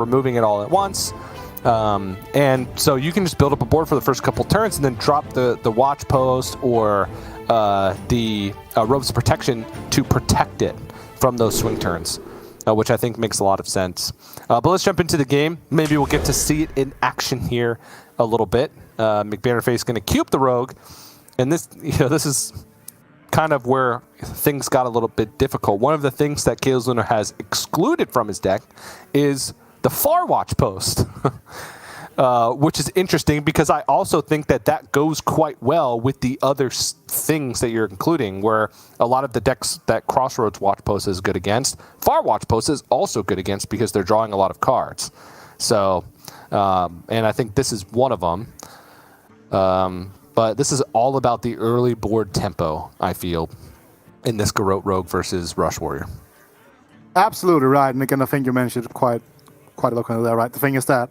removing it all at once. And so you can just build up a board for the first couple turns and then drop the watch post or the robes of protection to protect it from those swing turns, which I think makes a lot of sense. But let's jump into the game. Maybe we'll get to see it in action here a little bit. McBanterFace is going to cube the rogue, and this is kind of where things got a little bit difficult. One of the things that CaelesLuna has excluded from his deck is the far watch post, which is interesting because I also think that goes quite well with the other things that you're including, where a lot of the decks that Crossroads watch post is good against, far watch post is also good against because they're drawing a lot of cards. So, and I think this is one of them. But this is all about the early board tempo, I feel, in this Garrote Rogue versus Rush Warrior. Absolutely right, and again, I think you mentioned quite a lot of that, right? The thing is that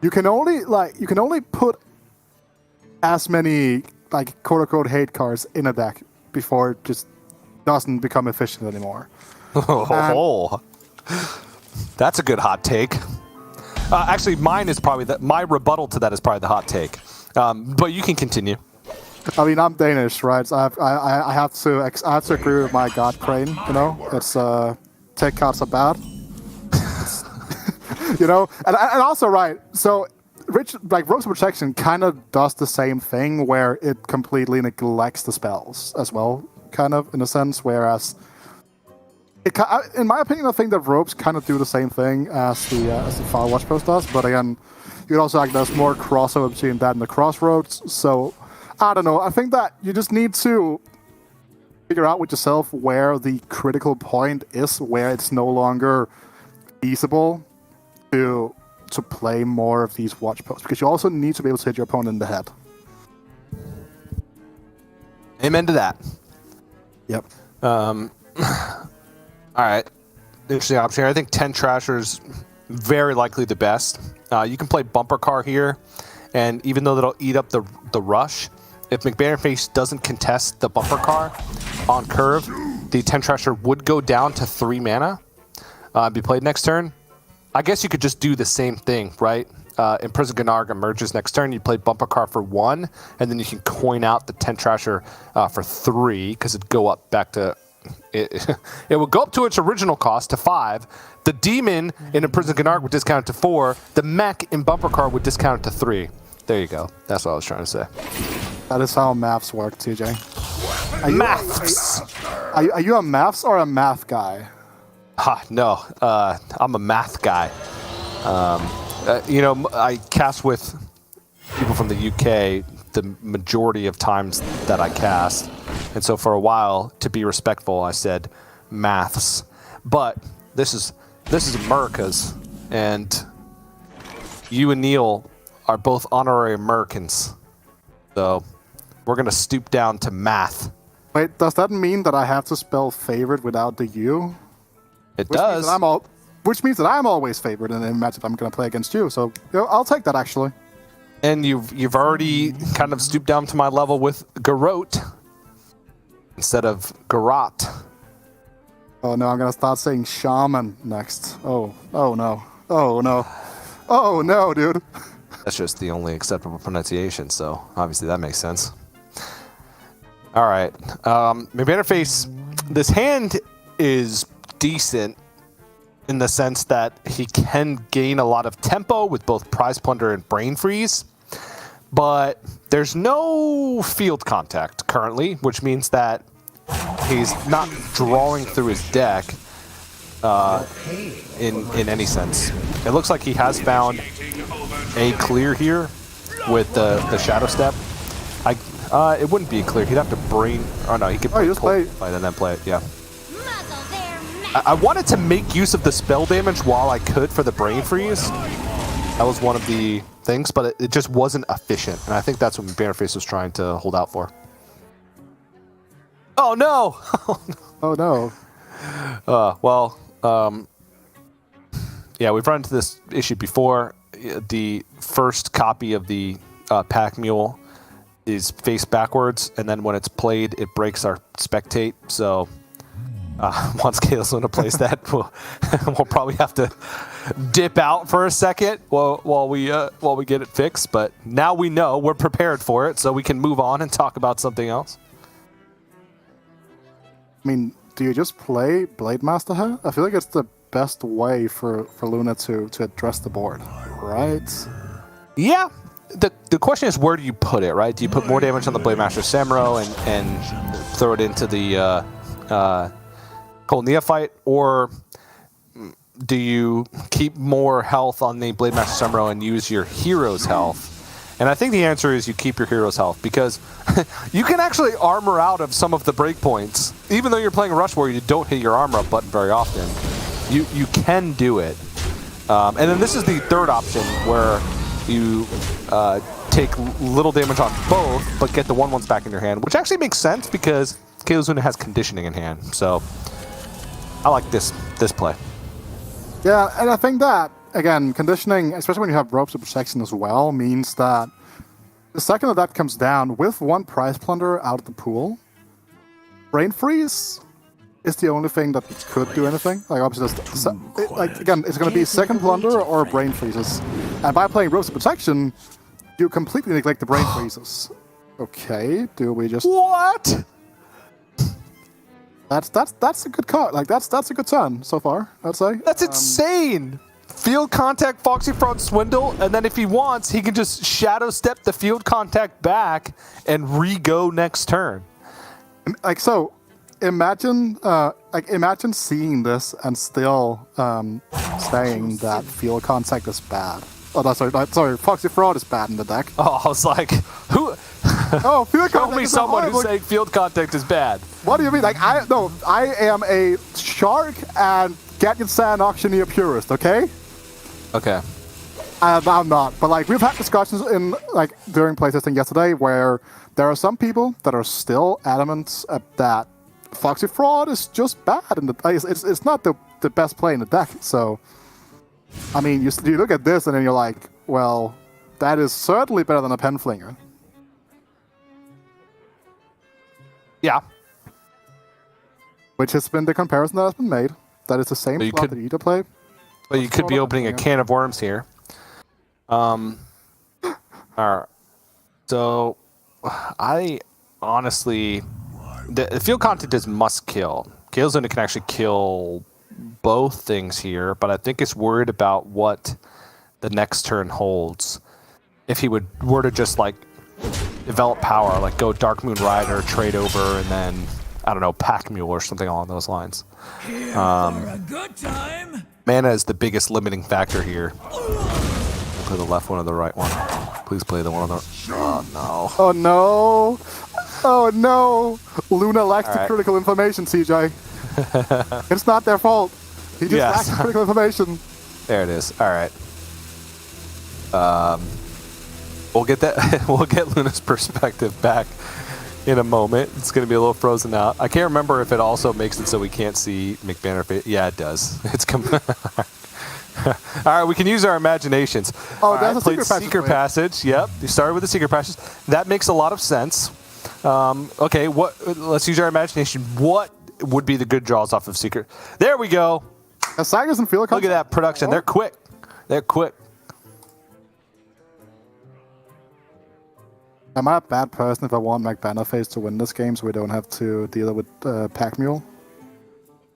you can only put as many quote unquote hate cards in a deck before it just doesn't become efficient anymore. Oh, that's a good hot take. Actually, mine is probably my rebuttal to that is probably the hot take. But you can continue. I mean, I'm Danish, right? So I have to agree with my god Crane. You know, it's tech cards are bad. You know, and also right. So, Robes of Protection kind of does the same thing, where it completely neglects the spells as well, kind of in a sense. Whereas, in my opinion, I think that Robes kind of do the same thing as the Far Watch Post does. But again, you can also there's more crossover between that and the Crossroads. So, I don't know. I think that you just need to figure out with yourself where the critical point is, where it's no longer feasible to play more of these watch posts, because you also need to be able to hit your opponent in the head. Amen to that. Yep. All right. Interesting option here. I think 10 Trasher's very likely the best. You can play Bumper Car here, and even though that'll eat up the rush, if McBanterFace doesn't contest the Bumper Car on curve, the 10 Trasher would go down to 3 mana. Be played next turn. I guess you could just do the same thing, right? Imprison Gnarg emerges next turn. You play Bumper Car for 1, and then you can coin out the 10 Trasher for 3, because it'd go up back to... It would go up to its original cost, to 5. The Demon in Imprison Gnarg would discount it to 4. The Mech in Bumper Car would discount it to 3. There you go. That's what I was trying to say. That is how maths work, TJ. Maths! Are you a maths or a math guy? No, I'm a math guy. You know, I cast with people from the UK the majority of times that I cast. And so for a while, to be respectful, I said maths. But this is America's, and you and Neil are both honorary Americans. So we're going to stoop down to math. Wait, does that mean that I have to spell favorite without the U? It does. Which means that I'm always favored in a matchup I'm going to play against you. So I'll take that, actually. And you've already kind of stooped down to my level with Garrote instead of Garrote. Oh no, I'm going to start saying Shaman next. Oh no. Oh no. Oh no, dude. That's just the only acceptable pronunciation, so obviously that makes sense. All right. McBanterFace, this hand is decent in the sense that he can gain a lot of tempo with both Prize Plunder and Brain Freeze, but there's no field contact currently, which means that he's not drawing through his deck in any sense. It looks like he has found a clear here with the Shadow Step. It wouldn't be a clear. He'd have to brain. Oh no, he could play and then play it. Yeah. I wanted to make use of the spell damage while I could for the Brain Freeze. That was one of the things, but it just wasn't efficient, and I think that's what McBanterFace was trying to hold out for. Oh no! Oh no. Yeah, we've run into this issue before. The first copy of the Pack Mule is face backwards, and then when it's played, it breaks our spectate. So Once CaelesLuna plays that, we'll probably have to dip out for a second while we get it fixed. But now we know, we're prepared for it, so we can move on and talk about something else. I mean, do you just play Blade Master here? I feel like it's the best way for Luna to address the board, right? Yeah. The question is, where do you put it, right? Do you put more damage on the Blade Master Samuro and throw it into the Cold Neophyte, or do you keep more health on the Blade Master Samuro and use your hero's health? And I think the answer is you keep your hero's health, because you can actually armor out of some of the breakpoints. Even though you're playing Rush where you don't hit your armor up button very often, you can do it. And then this is the third option, where you take little damage on both, but get the 1/1s back in your hand, which actually makes sense because CaelesLuna has conditioning in hand. So I like this play. Yeah, and I think that, again, conditioning, especially when you have ropes of protection as well, means that the second that comes down, with one prize plunder out of the pool, Brain Freeze is the only thing that could do anything. Like, obviously, again, it's going to be second plunder or Brain Freezes. And by playing ropes of protection, you completely neglect the Brain Freezes. Okay, do we just... What? That's a good card. Like, that's a good turn so far, I'd say. That's insane! Field contact, Foxy Fraud, Swindle, and then if he wants, he can just shadow step the field contact back and re-go next turn. Like, so, imagine seeing this and still saying that field contact is bad. Oh, no, sorry, Foxy Fraud is bad in the deck. Oh, I was like, who? Oh, field Tell contact me is someone horrible. who's saying field contact is bad. What do you mean? Like, I am a shark and Gadget Sand Auctioneer purist, okay? Okay. I'm not, but like we've had discussions during playtesting yesterday where there are some people that are still adamant that Foxy Fraud is just bad, and it's not the best play in the deck. So, I mean, you look at this and then you're like, well, that is certainly better than a Pen Flinger. Yeah. Which has been the comparison that has been made. That is the same slot that you either play. Well, you could be opening a can of worms here. All right. So, I honestly, the field contact is must kill. CaelesLuna can actually kill both things here, but I think it's worried about what the next turn holds. If he were to just like develop power, like go Dark Moon Rider, trade over, and then I don't know, Pack Mule or something along those lines. A good time. Mana is the biggest limiting factor here. Play the left one or the right one. Please play the one on the... Oh, no. Oh, no. Oh, no. Luna lacks the critical information, CJ. It's not their fault. He just lacks the critical information. There it is. All right. We'll get that. We'll get Luna's perspective back in a moment. It's going to be a little frozen out. I can't remember if it also makes it so we can't see McBanterFace. Yeah, it does. It's all right, we can use our imaginations. Oh, that's a secret passage. Yep, you started with the secret passage. That makes a lot of sense. Okay, let's use our imagination. What would be the good draws off of secret? There we go. Sagas and field. Look at that production. They're quick. They're quick. Am I a bad person if I want McBanterFace to win this game so we don't have to deal with Pack Mule?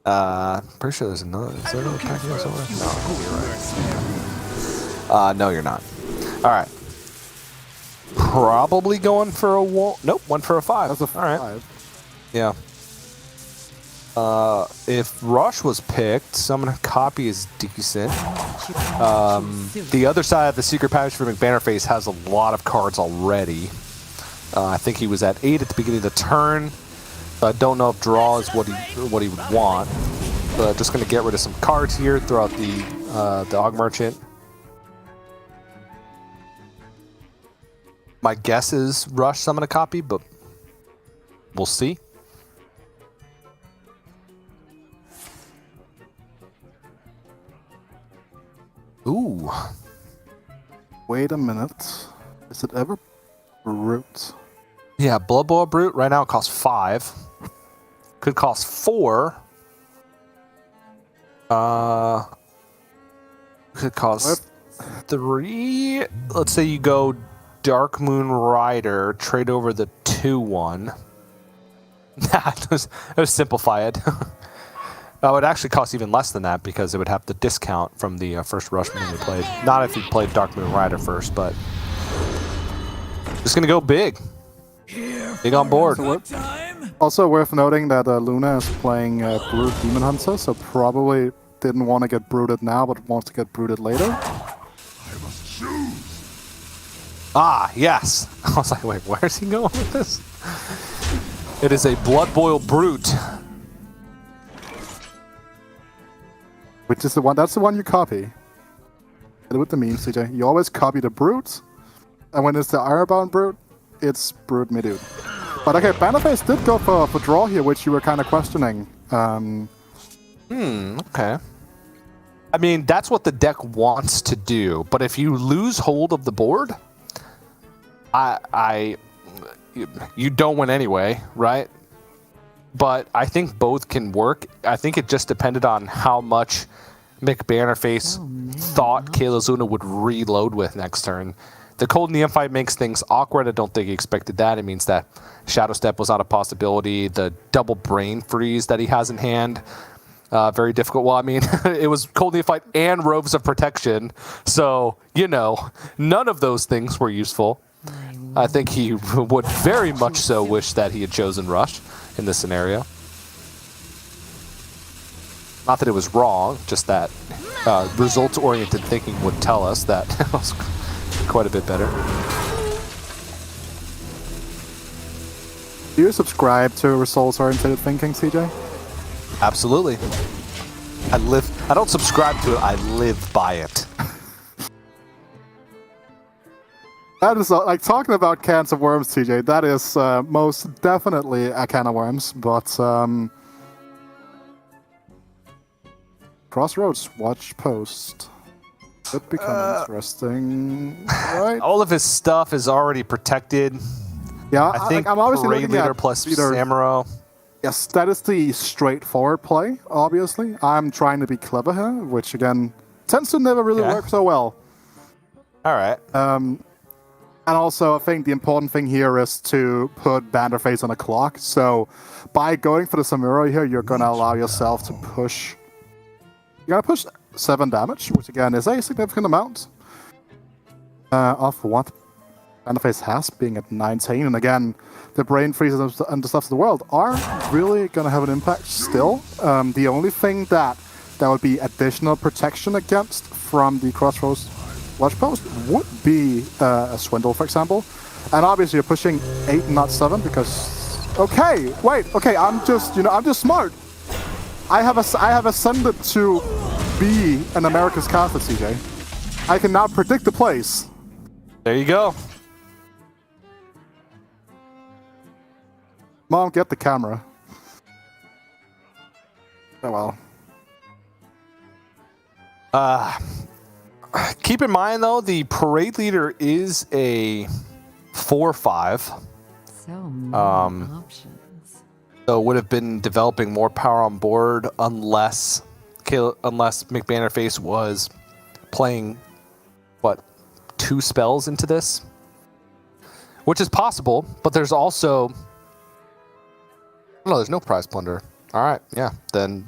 Pretty sure there's another. Is there another Pack Mule somewhere? No, you're right. No, you're not. All right. Probably going for a wall. Nope, went for a 5. That's a 5. All right. Yeah. If Rush was picked, Summon Copy is decent. The other side of the secret passage for McBanterFace has a lot of cards already. I think he was at 8 at the beginning of the turn. So I don't know if draw is what he would want. But just going to get rid of some cards here, throw out the Og Merchant. My guess is Rush Summon a Copy, but we'll see. Ooh. Wait a minute. Is it ever Brute? Yeah, Blood Bowl Brute right now it costs 5. Could cost 4. Could cost 3. Let's say you go Dark Moon Rider, trade over the 2/1. Let's simplify it. It would actually cost even less than that because it would have the discount from the first Rush Moon we played. Not if you played Dark Moon Rider first, but just gonna go big. Big on board. Also worth noting that Luna is playing Brood Demon Hunter, so probably didn't want to get brooded now, but wants to get brooded later. Ah, yes. I was like, wait, where's he going with this? It is a Blood Boil Brute. Which is the one, that's the one you copy. And with the memes, CJ. You always copy the Brute, and when it's the Ironbound Brute, it's Brute Middude. But okay, McBanterFace did go for draw here, which you were kind of questioning. Okay. I mean, that's what the deck wants to do, but if you lose hold of the board, you don't win anyway, right? But I think both can work. I think it just depended on how much McBanterFace thought CaelesLuna would reload with next turn. The Cold Neophyte makes things awkward. I don't think he expected that. It means that Shadow Step was not a possibility. The double Brain Freeze that he has in hand, very difficult. Well, I mean, it was Cold Neophyte and Robes of Protection. So, none of those things were useful. I think he would very much so wish that he had chosen Rush in this scenario. Not that it was wrong, just that results-oriented thinking would tell us that it was quite a bit better. Do you subscribe to results-oriented thinking, CJ? Absolutely. I don't subscribe to it, I live by it. That is, like, talking about cans of worms, TJ, that is most definitely a can of worms, but Crossroads Watch Post could become interesting, right? All of his stuff is already protected. Yeah, I think I'm obviously Parade looking Leader at plus either, Samuro. Yes, that is the straightforward play, obviously. I'm trying to be clever here, which, again, tends to never really work so well. All right. And also, I think the important thing here is to put McBanterFace on a clock. So, by going for the Samuro here, you're going to allow yourself to push. You're going to push 7 damage, which again is a significant amount of what McBanterFace has, being at 19. And again, the Brain Freezes and the stuff of the world are really going to have an impact still. The only thing that would be additional protection against from the Crossroads Watch Post would be a Swindle, for example. And obviously you're pushing 8 and not 7 because... Okay, I'm just smart. I have ascended to be an America's caster, CJ. I can now predict the plays. There you go. Mom, get the camera. Oh well. Keep in mind, though, the Parade Leader is a 4/5. So many options. So would have been developing more power on board unless McBanterFace was playing, 2 spells into this? Which is possible, but there's also... No, there's no Prize Plunder. All right, yeah. Then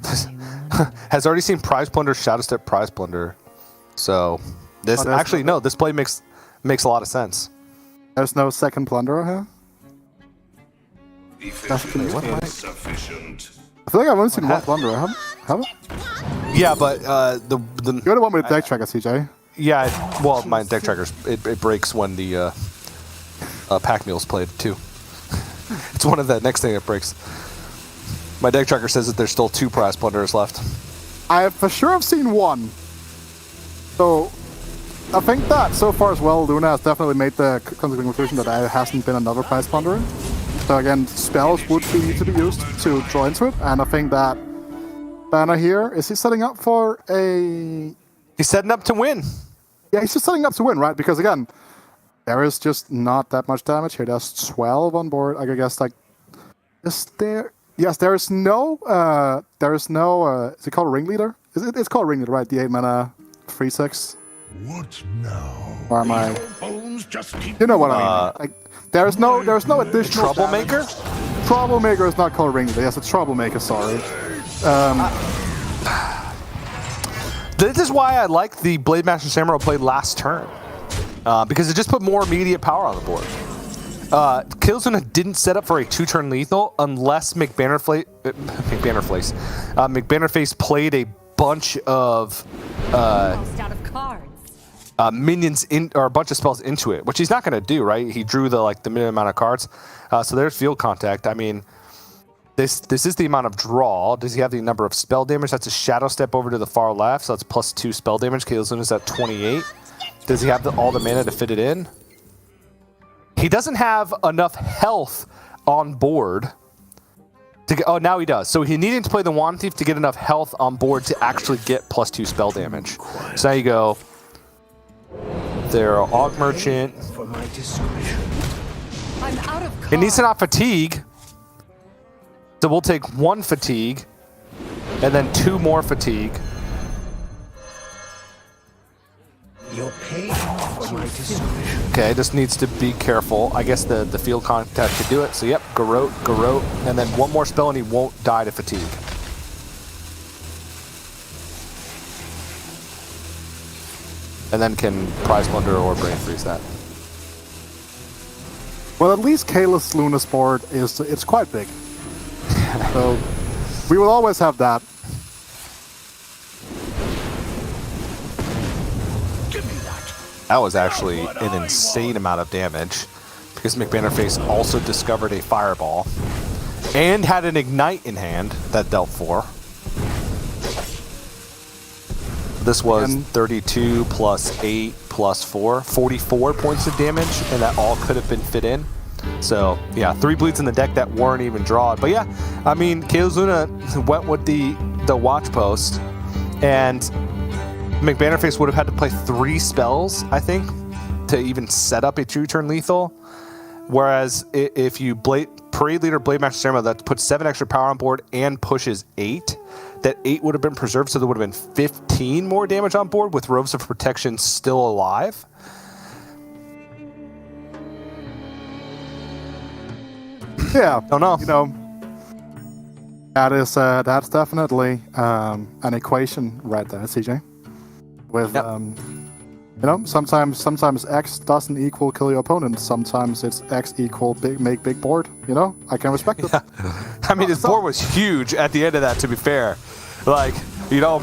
has already seen Prize Plunder, Shadow Step, Prize Plunder. So this this play makes a lot of sense. There's no second plunderer here. Insufficient. I feel like I've only seen one plunderer. Have I? Yeah, but You're the one with deck tracker, CJ. Yeah, well, my deck tracker it breaks when the pack mule's played too. It's one of the next thing that breaks. My deck tracker says that there's still 2 Prize Plunderers left. I for sure have seen one. So, I think that so far as well, Luna has definitely made the conclusion that there hasn't been another Prize Plunderer. So again, spells would need to be used to draw into it, and I think that Banner here, is he setting up for a... He's setting up to win. Yeah, he's just setting up to win, right? Because again, there is just not that much damage here. There's 12 on board. I guess, like, is there... Yes, there is no, is it called a Ringleader It's called Ringleader, right? The 8 mana 3/6. What now? Or am I? Bones just keep You know what I mean? Like, there's no additional Troublemaker? damage. Troublemaker is not called Ringleader. Yes, it's Troublemaker. Sorry. This is why I like the Blade Master Samurai played last turn. Because it just put more immediate power on the board. CaelesLuna didn't set up for a 2-turn lethal unless McBanterFace played a bunch of Almost out of cards. minions or a bunch of spells into it, which he's not going to do, right? He drew the minimum amount of cards. So there's field contact. I mean, this is the amount of draw. Does he have the number of spell damage? That's a shadow step over to the far left, so that's +2 spell damage. CaelesLuna's at 28. Does he have all the mana to fit it in? He doesn't have enough health on board to get. Oh, now he does. So he needed to play the Wand Thief to get enough health on board to actually get +2 spell damage. So now you go. There, Og Merchant. for my discretion. I'm out of cards. It needs to not fatigue. So we'll take 1 fatigue, and then 2 more fatigue. You're paying for my discretion. Okay, just needs to be careful. I guess the field contact could do it. So yep, Garrote, and then 1 more spell and he won't die to fatigue. And then can Prize Plunder or Brain Freeze that. Well, at least CaelesLuna's board it's quite big. So we will always have that. That was actually an insane amount of damage because McBanterFace also discovered a Fireball and had an Ignite in hand that dealt 4. This was 32 plus 8 plus 4, 44 points of damage, and that all could have been fit in. So, yeah, 3 bleeds in the deck that weren't even drawn. But yeah, I mean, CaelesLuna went with the Watch Post, and McBanterFace would have had to play 3 spells, I think, to even set up a 2-turn lethal. Whereas if you Parade Leader Blade Master Samurai, that puts 7 extra power on board and pushes 8, that 8 would have been preserved, so there would have been 15 more damage on board with Robes of Protection still alive. Yeah. Oh no. You know, that's definitely an equation right there, CJ. With you know, sometimes X doesn't equal kill your opponent. Sometimes it's X equal make big board. You know, I can respect it. I mean, his board was huge at the end of that, to be fair. Like, you know,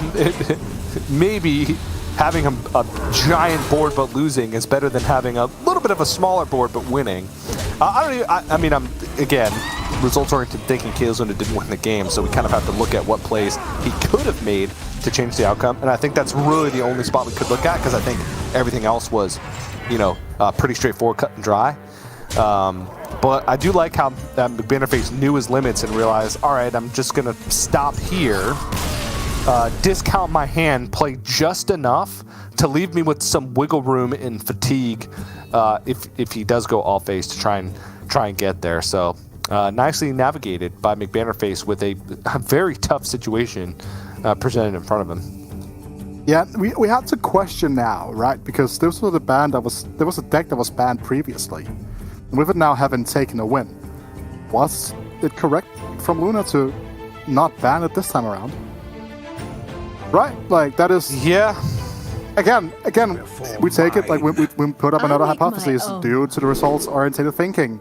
maybe having a giant board but losing is better than having a little bit of a smaller board but winning. I mean, I'm, again, results-oriented thinking CaelesLuna didn't win the game, so we kind of have to look at what plays he could have made to change the outcome. And I think that's really the only spot we could look at, because I think everything else was, you know, pretty straightforward, cut and dry. But I do like how McBanterFace knew his limits and realized, all right, I'm just going to stop here, discount my hand, play just enough to leave me with some wiggle room in fatigue if he does go all face to try and get there. So nicely navigated by McBanterFace with a very tough situation presented in front of him. Yeah, we had to question now, right? Because there was a deck that was banned previously. And with it now having taken a win, was it correct from Luna to not ban it this time around? Right? Like, that is... Yeah. Again, we take it, like, we put up another I'll make my hypothesis own. due to the results-oriented thinking.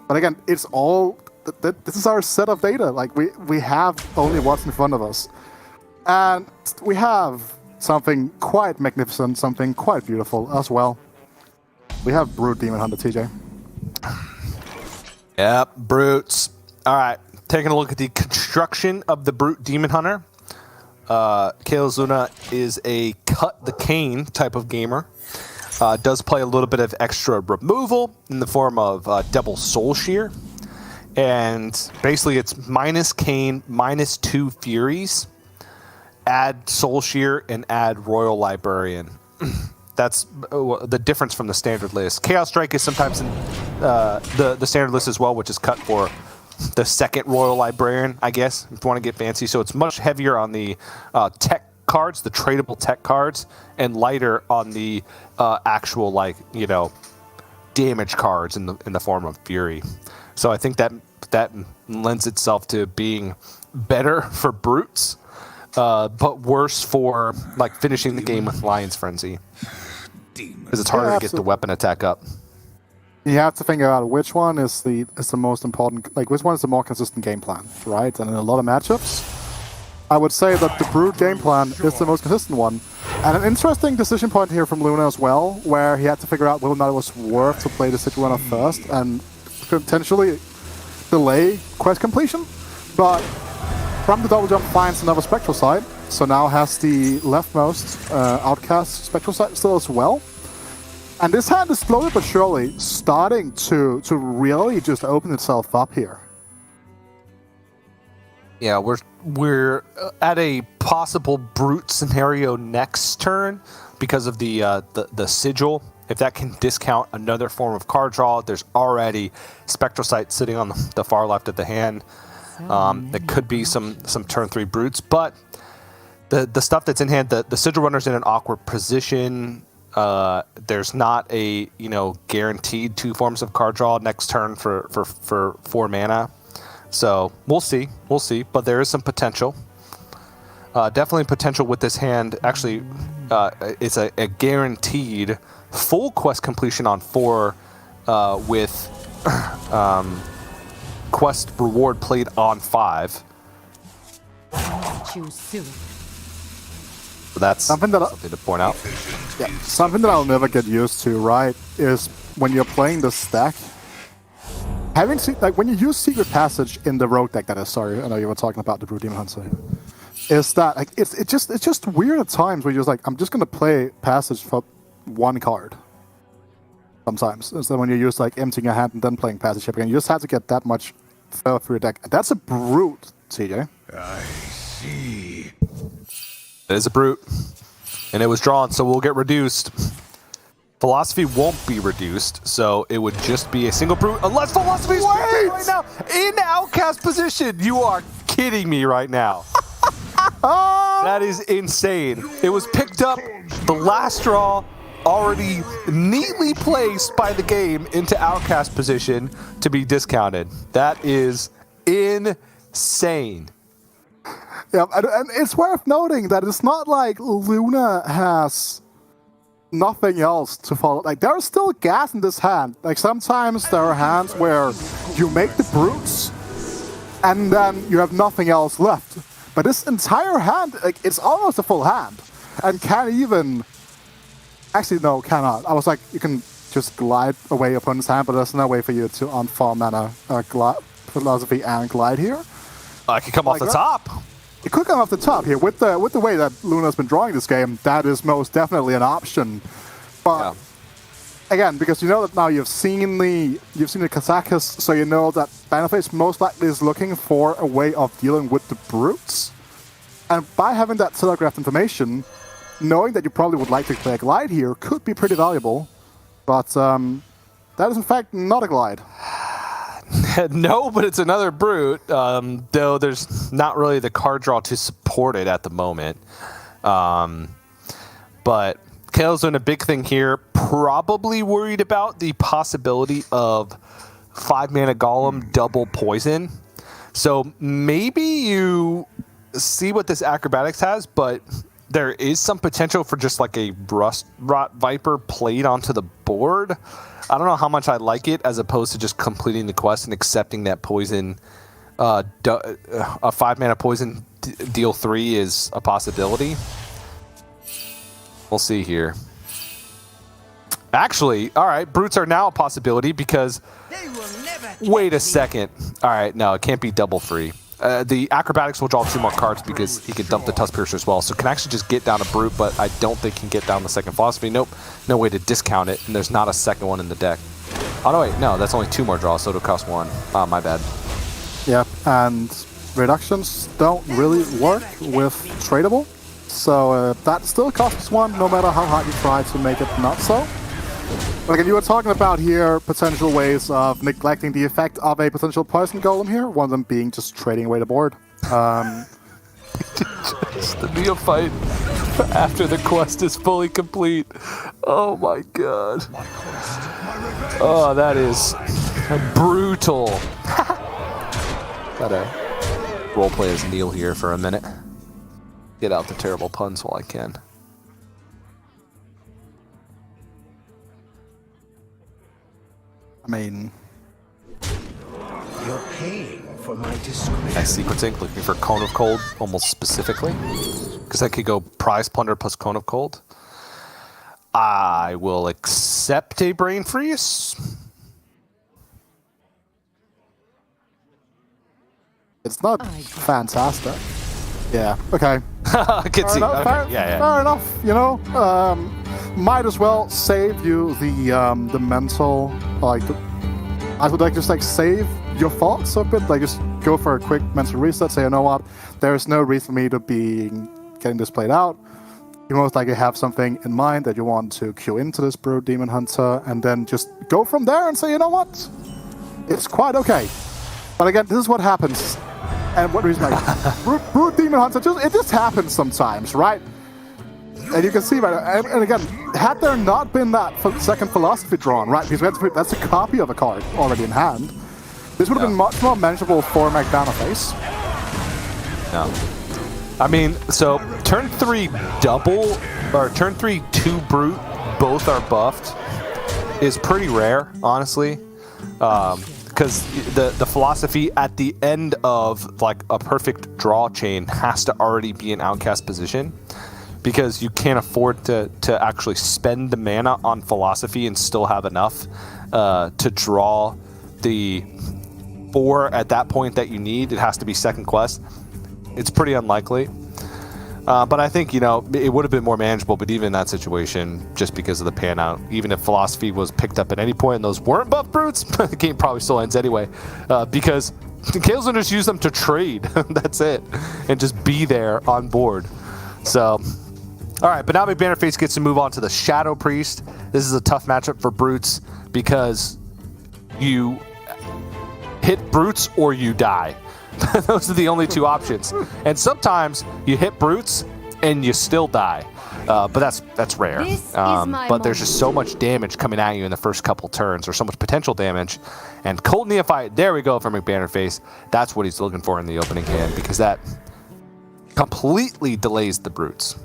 But again, it's all... This is our set of data. Like, we have only what's in front of us. And we have something quite magnificent, something quite beautiful as well. We have Brute Demon Hunter, TJ. Yep, Brutes. All right, taking a look at the construction of the Brute Demon Hunter. CaelesLuna is a cut the cane type of gamer. Does play a little bit of extra removal in the form of double Soul Shear. And basically it's minus cane, minus 2 Furies, add Soul Shear, and add Royal Librarian. That's the difference from the standard list. Chaos Strike is sometimes in the standard list as well, which is cut for the second Royal Librarian, I guess, if you want to get fancy. So it's much heavier on the tech cards, the tradable tech cards, and lighter on the actual damage cards in the form of Fury. So I think that lends itself to being better for brutes, but worse for finishing the game with Lion's Frenzy, because it's harder to get the weapon attack up. You have to figure out which one is the most important, which one is the more consistent game plan, right? And in a lot of matchups, I would say that the Brute game plan is the most consistent one. And an interesting decision point here from Luna as well, where he had to figure out whether or not it was worth to play the Sigil Runner first and potentially delay quest completion. But from the double jump finds another Spectral side, so now has the leftmost Outcast Spectral side still as well. And this hand is slowly but surely starting to really just open itself up here. Yeah, we're at a possible Brute scenario next turn because of the Sigil. If that can discount another form of card draw, there's already Spectral Sight sitting on the far left of the hand. That could be some turn 3 Brutes, but the stuff that's in hand, the Sigil Runner's in an awkward position. There's not a guaranteed 2 forms of card draw next turn for 4 mana. So we'll see, but there is some potential. Definitely potential with this hand. Actually, it's a guaranteed full quest completion on 4 with quest reward played on 5. Choose soon. So that's something to point out. Yeah, something that I'll never get used to, right, is when you're playing the stack, when you use Secret Passage in the Rogue deck, that is, sorry, I know you were talking about the Brute Demon Hunter, is that it's just weird at times where you're just I'm just gonna play Passage for 1 card. Sometimes, instead when you use emptying your hand and then playing Passage again, you just have to get that much further through your deck. That's a Brute, CJ. I see. It is a Brute, and it was drawn, so we'll get reduced. Philosophy won't be reduced, so it would just be a single Brute, unless Philosophy is right now in Outcast position. You are kidding me right now. That is insane. It was picked up, the last draw, already neatly placed by the game into Outcast position to be discounted. That is insane. Yeah, and it's worth noting that it's not like Luna has nothing else to follow. There's still gas in this hand. Sometimes there are hands where you make the Brutes and then you have nothing else left. But this entire hand, it's almost a full hand. And can't even... Actually, no, cannot. I was you can just glide away opponent's hand, but there's no way for you to on 4 mana Philosophy and glide here. I could come off the top. It could come off the top here with the way that Luna's been drawing this game. That is most definitely an option, but again, because you know that now you've seen the Kazakhs, so you know that McBanterFace most likely is looking for a way of dealing with the Brutes, and by having that telegraphed information, knowing that you probably would like to play a glide here could be pretty valuable. But that is in fact not a glide. No, but it's another Brute, though there's not really the card draw to support it at the moment. But CaelesLuna, a big thing here, probably worried about the possibility of 5 mana Golem double poison. So maybe you see what this Acrobatics has, but there is some potential for just a Rot Viper played onto the board. I don't know how much I like it as opposed to just completing the quest and accepting that poison. A 5 mana poison deal 3 is a possibility. We'll see here. Actually, all right, Brutes are now a possibility because... Wait a second. All right, no, it can't be double free. The Acrobatics will draw 2 more cards because he can dump the Tusk Piercer as well. So can actually just get down a Brute, but I don't think he can get down the second Philosophy. Nope, no way to discount it, and there's not a second one in the deck. Oh, no, wait, no, that's only 2 more draws, so it'll cost 1. My bad. Yeah, and reductions don't really work with tradable. So that still costs 1, no matter how hard you try to make it not so. But again, you were talking about here potential ways of neglecting the effect of a potential poison golem here, one of them being just trading away the board. Just the neophyte after the quest is fully complete. Oh my god. Oh, that is brutal. Gotta roleplay as Neil here for a minute. Get out the terrible puns while I can. I mean, You're paying for my discretion. Nice sequencing, looking for Cone of Cold almost specifically. Because I could go Prize Plunder plus Cone of Cold. I will accept a Brain Freeze. it's not fantastic. Yeah, okay. I can see. Enough, Okay. Yeah. fair enough, you know. Might as well save you the mental, like, I would like just like save your thoughts a bit, like just go for a quick mental reset, say, you know what, there's no reason for me to be getting this played out. You most likely have something in mind that you want to queue into this Brood Demon Hunter, and then just go from there and say, you know what, it's quite okay. But again, this is what happens. And what reason, like, Brood Demon Hunter, it just happens sometimes, right? And you can see, right, and again, had there not been that second philosophy drawn, right, because that's a copy of a card already in hand, this would have been much more manageable for McBanterFace. No. I mean, so turn 3 double, or turn 3 2 brute, both are buffed, is pretty rare, honestly. Because the philosophy at the end of like a perfect draw chain has to already be in outcast position, because you can't afford to actually spend the mana on philosophy and still have enough to draw the 4 at that point that you need. It has to be second quest. It's pretty unlikely. But I think, you know, it would have been more manageable, but even in that situation, just because of the pan out, even if philosophy was picked up at any point and those weren't buff brutes, the game probably still ends anyway. Because CaelesLuna just use them to trade. That's it. And just be there on board. So, alright, but now McBanterFace gets to move on to the Shadow Priest. This is a tough matchup for brutes because you hit brutes or you die. Those are the only two options. And sometimes you hit brutes and you still die. But that's rare. But there's just so much damage coming at you in the first couple turns, or so much potential damage. And Cold Neophyte, there we go for McBanterFace. That's what he's looking for in the opening hand, because that completely delays the brutes.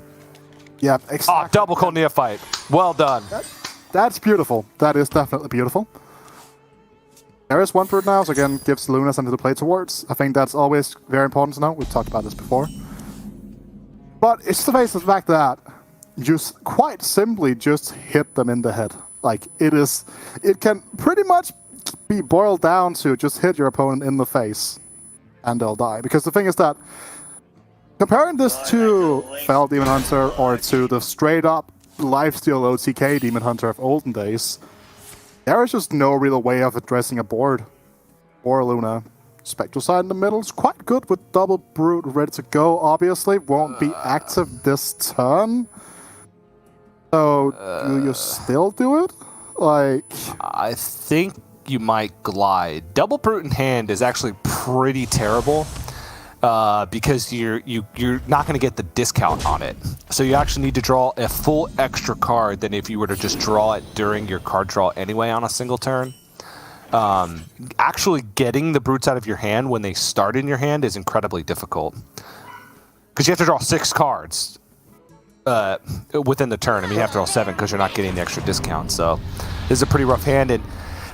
Yeah, exactly. Oh, double Cold Neophyte. Well done. That's beautiful. That is definitely beautiful. There is one brute now, so again, gives Luna something to play towards. I think that's always very important to know. We've talked about this before. But it's the face of the fact that you quite simply just hit them in the head. Like, it can pretty much be boiled down to just hit your opponent in the face and they'll die. Because the thing is that, comparing this to Fell Demon Hunter or to the straight up lifesteal OTK Demon Hunter of olden days, there is just no real way of addressing a board for Luna. Spectral Side in the middle is quite good with double brute ready to go, obviously. Won't be active this turn. So, do you still do it? Like, I think you might glide. Double brute in hand is actually pretty terrible. Because you're not going to get the discount on it. So you actually need to draw a full extra card than if you were to just draw it during your card draw anyway on a single turn. Actually getting the brutes out of your hand when they start in your hand is incredibly difficult. Because you have to draw 6 cards within the turn. I mean, you have to draw 7 because you're not getting the extra discount. So this is a pretty rough hand. And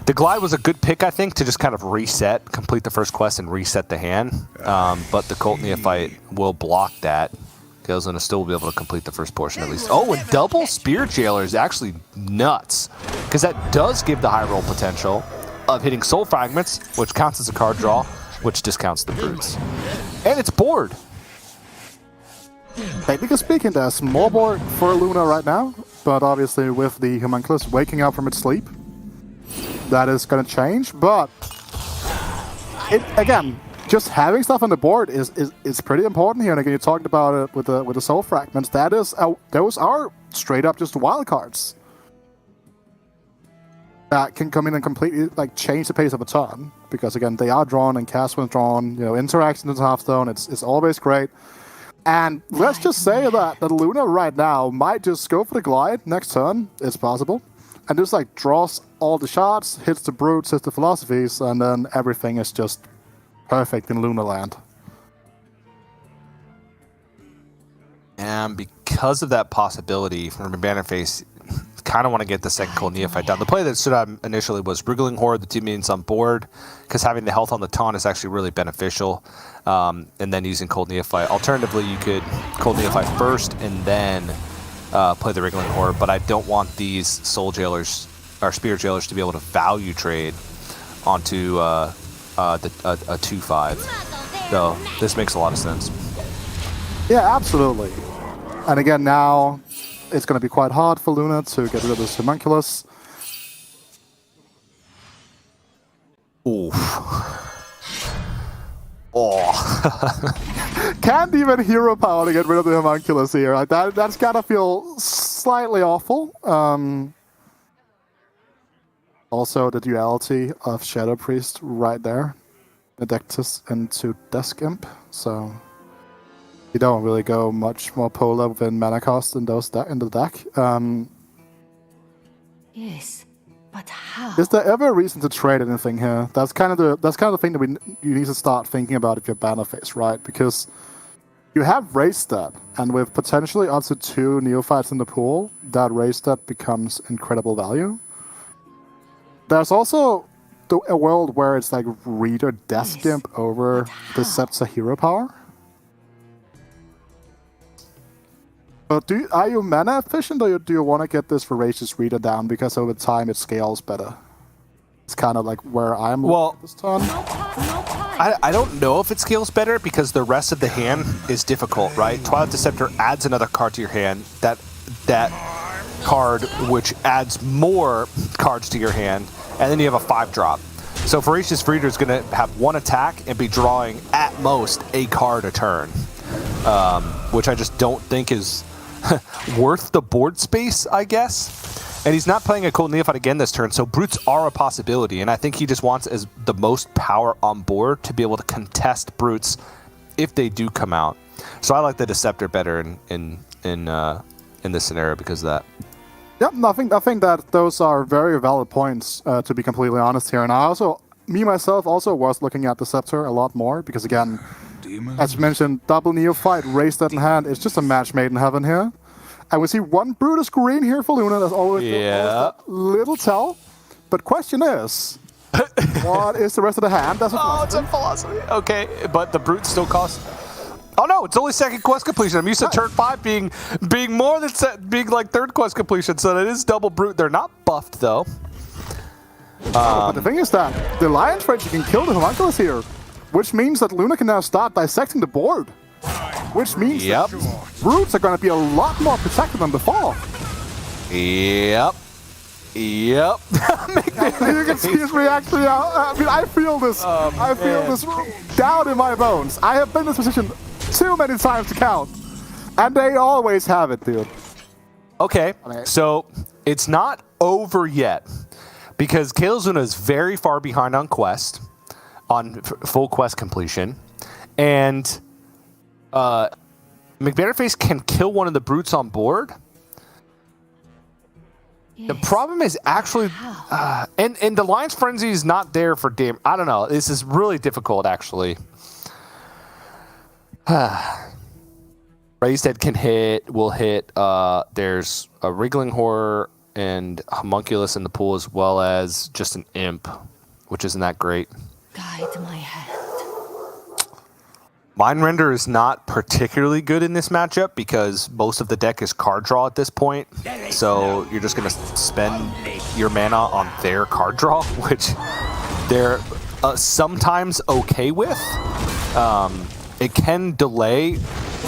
the Glide was a good pick, I think, to just kind of reset, complete the first quest and reset the hand. But the Cult Neophyte will block that. CaelesLuna still will be able to complete the first portion at least. Oh, and double Spear Jailer is actually nuts, because that does give the high roll potential of hitting Soul Fragments, which counts as a card draw, which discounts the brutes. And it's board. technically speaking, there's more board for Luna right now, but obviously with the Homunculus waking up from its sleep, that is going to change. But again, just having stuff on the board is pretty important here. And again, you talked about it with the Soul Fragments. Those are straight up just wild cards that can come in and completely like change the pace of a turn, because again, they are drawn and cast when drawn. You know, interactions in Hearthstone, it's always great. And let's just say that Luna right now might just go for the glide next turn. It's possible. And just like draws all the shots, hits the brutes, hits the philosophies, and then everything is just perfect in Luna land. And because of that possibility from McBanterFace, kind of want to get the second Cold Neophyte down. The play that stood out initially was Wriggling Horde, the 2 minions on board, because having the health on the taunt is actually really beneficial, and then using Cold Neophyte. Alternatively, you could Cold Neophyte first and then play the Wriggling Horde, but I don't want these Soul Jailers, or Spirit Jailers, to be able to value trade onto a 2/5. So this makes a lot of sense. Yeah, absolutely. And again, now it's going to be quite hard for Luna to get rid of this Homunculus. Oof. Oh. Can't even hero power to get rid of the Homunculus here. Like that's got to feel slightly awful. Also, the duality of Shadow Priest right there. Adectus into Desk Imp. So you don't really go much more polar within mana cost in those in the deck. Yes, but how? Is there ever a reason to trade anything here? That's kind of the thing that you need to start thinking about if you're McBanterFace, right? Because you have raised that, and with potentially up to 2 Neophytes in the pool, that raised that becomes incredible value. There's also a world where it's like Reader Desk Imp over the Scepter hero power. But are you mana efficient, or do you want to get this Voracious Reader down because over time it scales better? It's kind of like where I'm this turn. I don't know if it scales better because the rest of the hand is difficult, right? Twilight Deceptor adds another card to your hand. That card which adds more cards to your hand, and then you have a 5-drop. So Voracious Reader is going to have 1 attack and be drawing at most a card a turn, which I just don't think is worth the board space, I guess. And he's not playing a Cold Neophyte again this turn, so brutes are a possibility, and I think he just wants as the most power on board to be able to contest brutes if they do come out. So I like the Deceptor better in this scenario because of that. Yep, I think that those are very valid points, to be completely honest here. And myself also was looking at Deceptor a lot more, because again, as mentioned, double Neophyte, raised that in hand, it's just a match made in heaven here. And we see 1 Brutus Green here for Luna, that's always that little tell. But question is, what is the rest of the hand? That's it's a philosophy. Okay, but the brutes still cost... Oh no, it's only 2nd quest completion. I'm used to turn 5 being more than being like 3rd quest completion, so that is double brute. They're not buffed though. But the thing is that the Lion's Rage can kill the Homunculus here, which means that Luna can now start dissecting the board. Which means that brutes are going to be a lot more protected than before. Yep. You can see his reaction. I mean, I feel this. I feel this down in my bones. I have been in this position too many times to count, and they always have it, dude. Okay, so it's not over yet because CaelesLuna is very far behind on quest, on full quest completion, and McBanterFace can kill one of the brutes on board. The problem is actually, and the Lion's Frenzy is not there for damn. I don't know. This is really difficult, actually. Raised Head can hit, will hit. There's a Wriggling Horror and Homunculus in the pool, as well as just an Imp, which isn't that great. Guide my hand. Mind Render is not particularly good in this matchup because most of the deck is card draw at this point. So you're just going to spend your mana on their card draw, which they're sometimes okay with. It can delay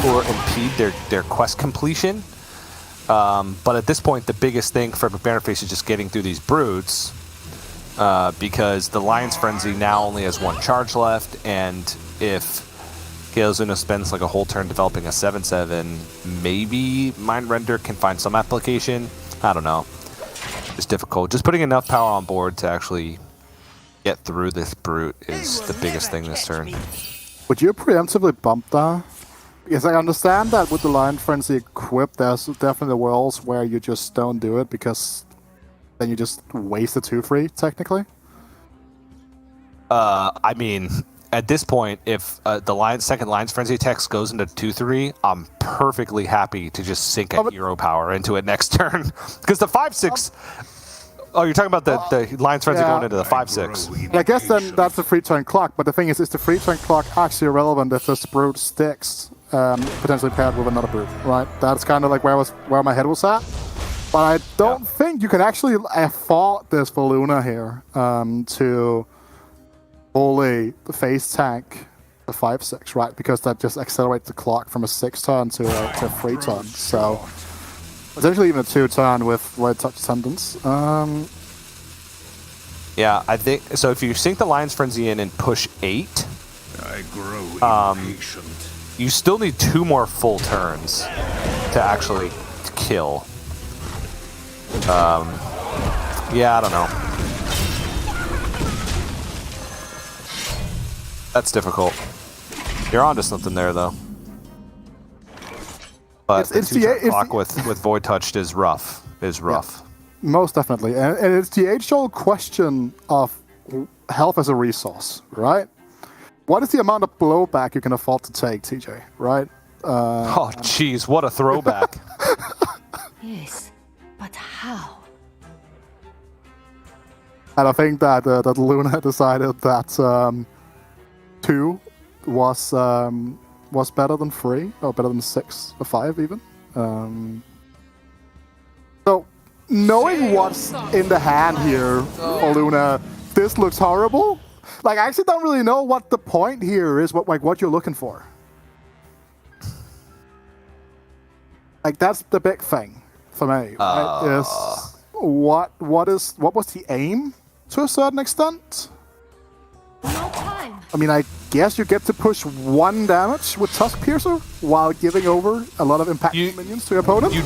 or impede their quest completion. But at this point, the biggest thing for McBanterFace is just getting through these brutes because the Lion's Frenzy now only has 1 charge left, and if CaelesLuna spends like a whole turn developing a 7/7, maybe Mind Render can find some application. I don't know. It's difficult. Just putting enough power on board to actually get through this brute is the biggest thing this turn. Would you preemptively bump that? Yes, I understand that with the Lion Frenzy equipped, there's definitely worlds where you just don't do it because then you just waste the 2-3, technically. I mean, at this point, if the second Lion's Frenzy text goes into 2-3, I'm perfectly happy to just sink a hero power into it next turn. Because the 5-6... Oh, you're talking about the Lion's Frenzy going into the 5-6. I guess then that's the 3-turn clock, but the thing is the 3-turn clock actually irrelevant if this brute sticks, potentially paired with another brute, right? That's kind of like where my head was at. But I don't think you can actually afford this for Luna here to fully face tank the 5-6, right? Because that just accelerates the clock from a 6-turn to a 3-turn. So potentially even a 2-turn with Void Touch Ascendance. Yeah, I think so. If you sink the Lion's Frenzy in and push 8, I grow impatient. you still need 2 more full turns to actually kill. Yeah, I don't know. That's difficult. You're onto something there, though. But the 2-turn clock with Void Touched is rough. Yeah, most definitely. And it's the age-old question of health as a resource, right? What is the amount of blowback you can afford to take, TJ, right? Oh, jeez, what a throwback. Yes, but how? And I think that Luna decided that 2 was better than 3, or better than 6, or 5 even. So, knowing what's in the hand here for Luna, this looks horrible. Like, I actually don't really know what the point here is, what you're looking for. Like, that's the big thing for me. Right? Is what was the aim to a certain extent? No time. I mean, I guess you get to push 1 damage with Tusk Piercer while giving over a lot of impact minions to your opponent. You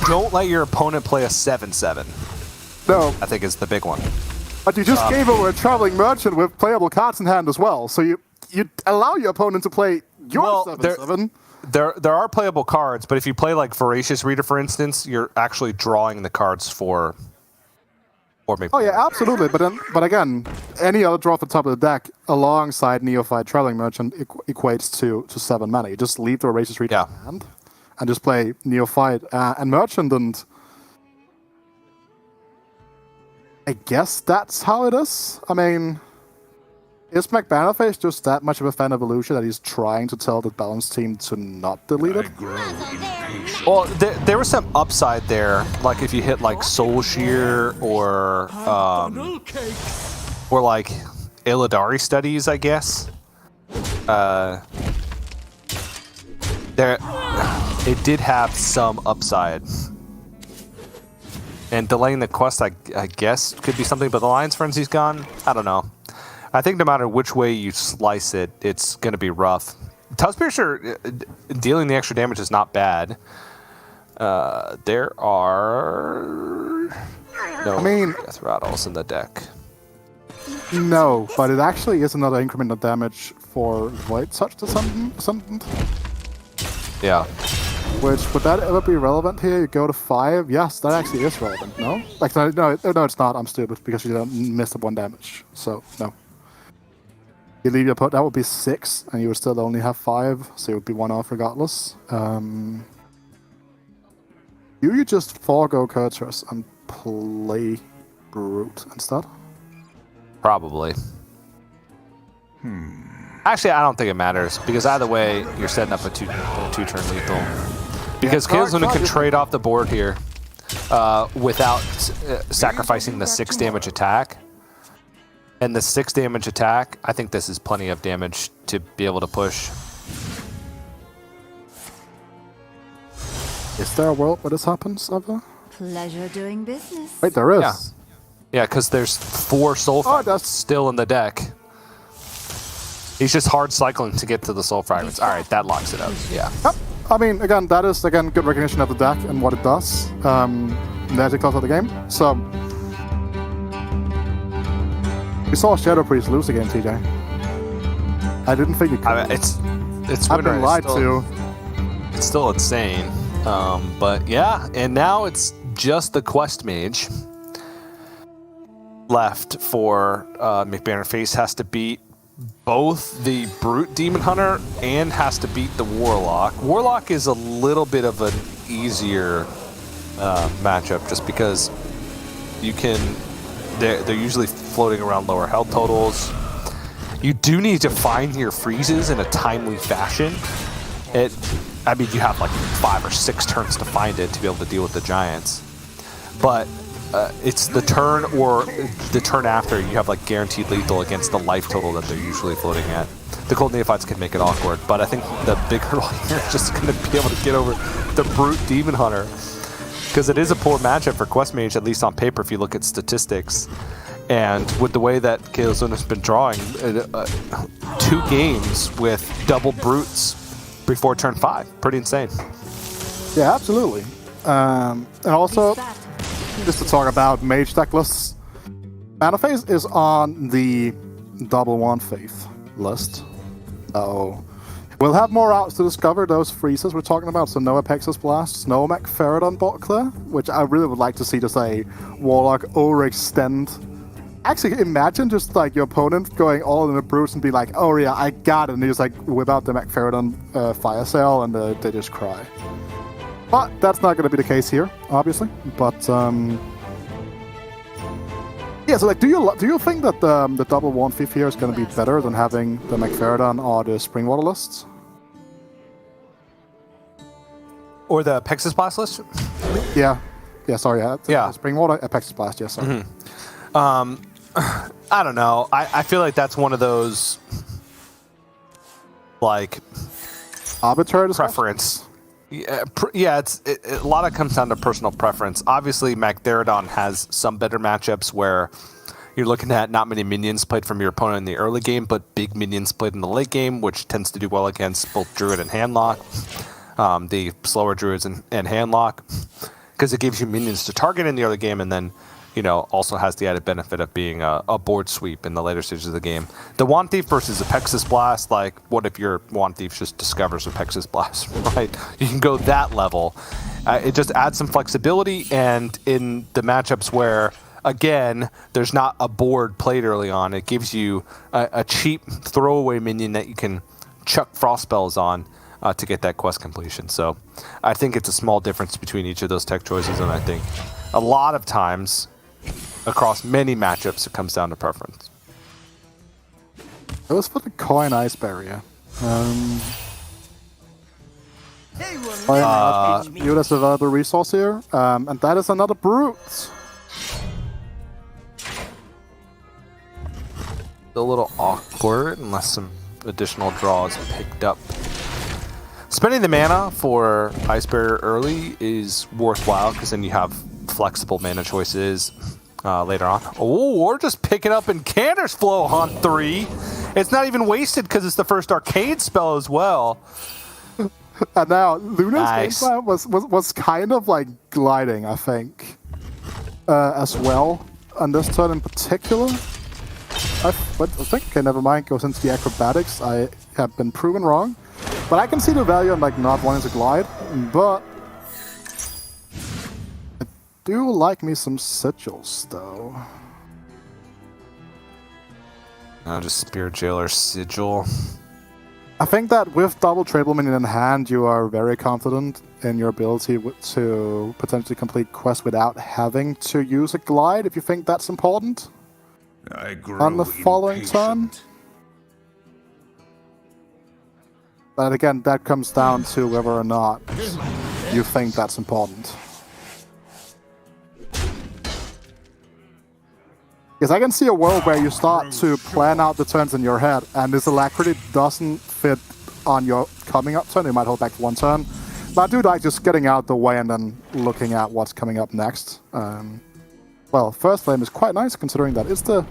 don't let your opponent play a 7/7. No. I think is the big one. But you just gave over a Traveling Merchant with playable cards in hand as well. So you allow your opponent to play your 7/7. There are playable cards, but if you play like Voracious Reader, for instance, you're actually drawing the cards for maybe. Oh yeah, absolutely. But again, any other draw at the top of the deck alongside Neophyte Traveling Merchant equates to 7 mana. You just leave the Voracious Reader in hand and just play Neophyte and Merchant, and I guess that's how it is. I mean, is McBanterFace just that much of a fan of Evolution that he's trying to tell the Balance team to not delete it? Well, there was some upside there, like if you hit like Soul Shear or like Illidari Studies, I guess. It did have some upside. And delaying the quest, I guess, could be something, but the Lion's Frenzy's gone. I don't know. I think no matter which way you slice it, it's going to be rough. Tusk Piercer, dealing the extra damage is not bad. There are no Death Rattles in the deck. No, but it actually is another increment of damage for Void Touch to something. Yeah. Which, would that ever be relevant here? You go to 5? Yes, that actually is relevant, no? Like, no, it's not. I'm stupid, because you don't miss the 1 damage. So, no. You leave your that would be 6, and you would still only have 5, so it would be 1 off regardless. You just forego Curtis and play Brute instead? Probably. Actually, I don't think it matters, because either way, you're setting up a two-turn lethal. Because CaelesLuna can trade off the board here without sacrificing the 6 damage attack. And the 6 damage attack, I think this is plenty of damage to be able to push. Is there a world where this happens ever? Pleasure doing business. Wait, there is. Yeah, because there's 4 soul fragments still in the deck. He's just hard cycling to get to the soul fragments. All right, that locks it up. Yeah. Yep. I mean, again, that is good recognition of the deck and what it does. As it close out the game. So we saw Shadow Priest lose the game, TJ. I didn't think you could. It's I've been lied to. It's still insane. But yeah, and now it's just the Quest Mage left for McBanterFace. Has to beat both the Brute Demon Hunter and has to beat the Warlock. Warlock is a little bit of an easier matchup just because you can... They're usually floating around lower health totals. You do need to find your freezes in a timely fashion. I mean, you have like 5 or 6 turns to find it to be able to deal with the giants. But it's the turn or the turn after you have like guaranteed lethal against the life total that they're usually floating at. The Cold Neophytes can make it awkward, but I think the big hurdle here is just going to be able to get over the Brute Demon Hunter. Because it is a poor matchup for Quest Mage, at least on paper, if you look at statistics. And with the way that CaelesLuna's been drawing, 2 games with double Brutes before turn 5. Pretty insane. Yeah, absolutely. And also, just to talk about Mage deck lists, McBanterFace is on the double one faith list. So we'll have more routes to discover those freezes we're talking about. So no Apexis Blasts, no McFerret bot clear, which I really would like to see just a Warlock overextend. Actually, imagine just like your opponent going all in the Brutes and be like, oh yeah, I got it. And they just like whip out the McFerret Fire Sale and they just cry. But that's not going to be the case here, obviously. But yeah, so like, do you think that the double 1/5 here is going to be better than having the McFerret or the Springwater lists? Or the Apexis Blast list? Yeah, sorry. Yeah. Springwater, Apexis Blast. Yes, sorry. I don't know. I feel like that's one of those like Arbitrary preference. Yeah, a lot of it comes down to personal preference. Obviously, McDaradon has some better matchups where you're looking at not many minions played from your opponent in the early game, but big minions played in the late game, which tends to do well against both Druid and Handlock, the slower Druids and Handlock, because it gives you minions to target in the early game, and then also has the added benefit of being a board sweep in the later stages of the game. The Wand Thief versus Apexis Blast, like, what if your Wand Thief just discovers Apexis Blast, right? You can go that level. It just adds some flexibility, and in the matchups where, again, there's not a board played early on, it gives you a cheap throwaway minion that you can chuck Frost Spells on to get that quest completion. So I think it's a small difference between each of those tech choices, and I think a lot of times across many matchups, it comes down to preference. Let's put the coin ice barrier. You as a valuable resource here, and that is another Brute. A little awkward unless some additional draw is picked up. Spending the mana for Ice Barrier early is worthwhile because then you have flexible mana choices later on. Oh, or just pick it up in Canter's Flow on 3. It's not even wasted because it's the first arcade spell as well. And now Luna's Nice. game plan was kind of like gliding, I think, as well on this turn in particular. I think, okay, never mind, goes into the acrobatics. I have been proven wrong. But I can see the value in like not wanting to glide, but I do like me some sigils though. Just Spirit Jailer Sigil. I think that with double Triple Minion in hand, you are very confident in your ability to potentially complete quests without having to use a glide, if you think that's important. I grow On the following turn. impatient. But again, that comes down to whether or not you think that's important. Because I can see a world where you start to plan out the turns in your head, and this Alacrity doesn't fit on your coming up turn. You might hold back for one turn. But I do like just getting out the way and then looking at what's coming up next. Well, First Flame is quite nice, considering that it's the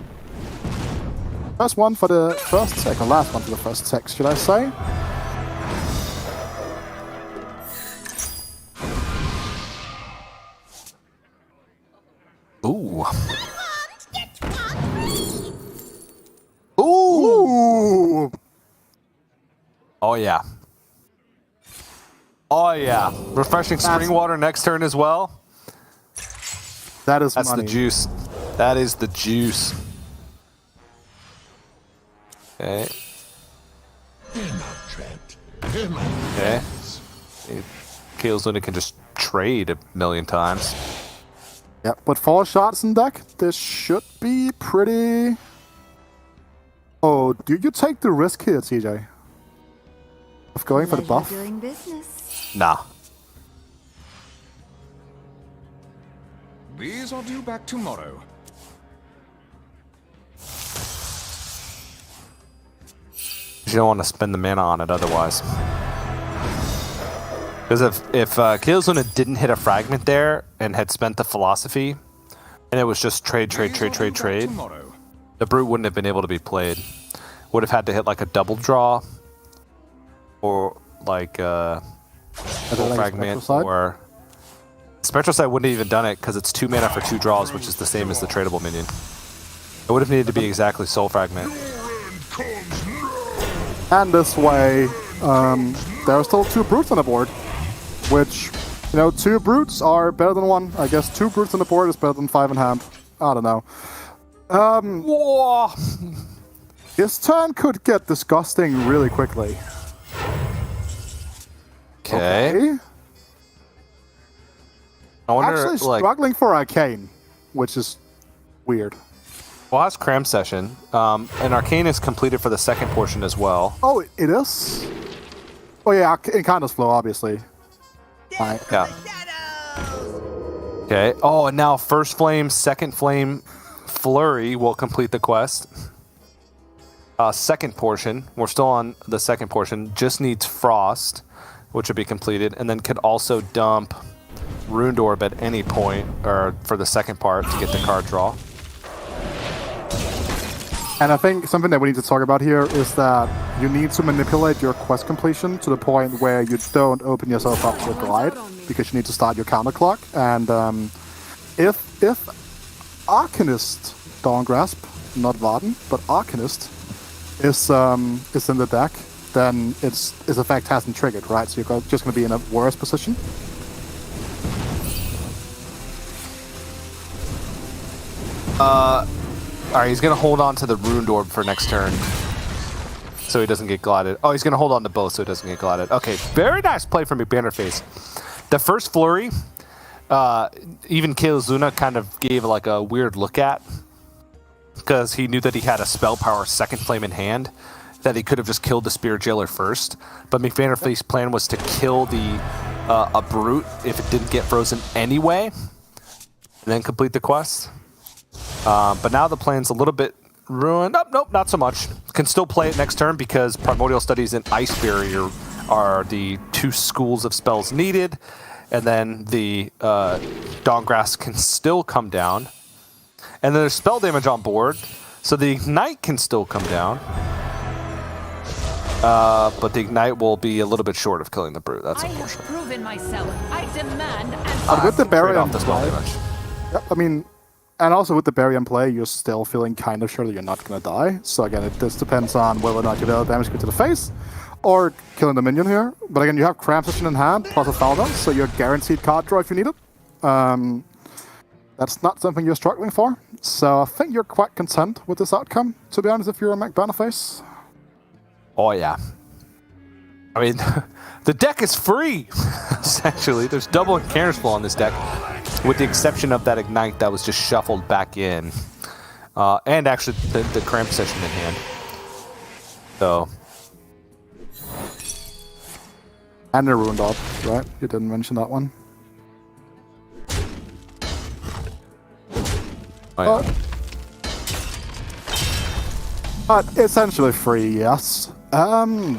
first one for the first tech, or last one for the first tech, should I say. Ooh. Ooh! Oh, yeah. Oh yeah, refreshing spring water next turn as well. That's money. The juice. That is the juice. Okay. Okay. CaelesLuna can just trade a million times. Yep, with 4 shots in deck, this should be pretty... Oh, do you take the risk here, TJ? Of going for the buff? Doing business. Nah. These are due back tomorrow. You don't want to spend the mana on it otherwise. Because if CaelesLuna didn't hit a fragment there and had spent the philosophy, and it was just trade, the Brute wouldn't have been able to be played. Would have had to hit like a double draw, or like a fragment, or Spectral Sight wouldn't have even done it because it's 2 mana for 2 draws, which is the same as the tradable minion. It would have needed to be exactly Soul Fragment. And this way, there are still 2 Brutes on the board, which, you know, 2 Brutes are better than 1. I guess 2 Brutes on the board is better than 5 in hand. I don't know. Whoa. His turn could get disgusting really quickly. Okay. I wonder, actually struggling for Arcane, which is weird. Well, that's Cram Session. And Arcane is completed for the second portion as well. Oh, it is? Oh yeah, Incantus Flow, obviously. Right. Yeah. Okay. Oh, and now First Flame, Second Flame, Flurry will complete the quest. Second portion, we're still on the second portion, just needs Frost, which will be completed, and then could also dump Runed Orb at any point, or for the second part to get the card draw. And I think something that we need to talk about here is that you need to manipulate your quest completion to the point where you don't open yourself up to a glide, because you need to start your counter clock. And if Arcanist Dawn Grasp, not Varden, but Arcanist, is in the deck, then its effect hasn't triggered, right? So you're just going to be in a worse position. Alright, he's going to hold on to the Runed Orb for next turn, so he doesn't get glided. Oh, he's going to hold on to both so he doesn't get glided. Okay, very nice play from McBanterFace. The first Flurry, even CaelesLuna kind of gave like a weird look at, because he knew that he had a Spell Power Second Flame in hand, that he could have just killed the Spirit Jailer first. But McBanterFace's plan was to kill a Brute if it didn't get frozen anyway, and then complete the quest. But now the plan's a little bit ruined. Nope, not so much. Can still play it next turn because Primordial Studies and Ice Barrier are the 2 schools of spells needed. And then the Dawn Grasp can still come down. And then there's spell damage on board, so the Ignite can still come down. But the Ignite will be a little bit short of killing the Brute. That's unfortunate. I have proven myself. I demand But with the Barrier off the spell damage. Yep, I mean, and also with the Barrier in play, you're still feeling kind of sure that you're not going to die. So again, this depends on whether or not you deal damage to the face or killing the minion here. But again, you have Cram Session in hand plus a Foul Dance, so you're guaranteed card draw if you need it. That's not something you're struggling for. So I think you're quite content with this outcome, to be honest, if you're a McBanterFace. Oh, yeah. I mean, the deck is free, essentially. There's double Incarnate Flow on this deck, with the exception of that Ignite that was just shuffled back in. And actually the Cramp Session in hand. So. And the Ruined Orb, right? You didn't mention that one. Oh, yeah. But essentially free, yes. Well,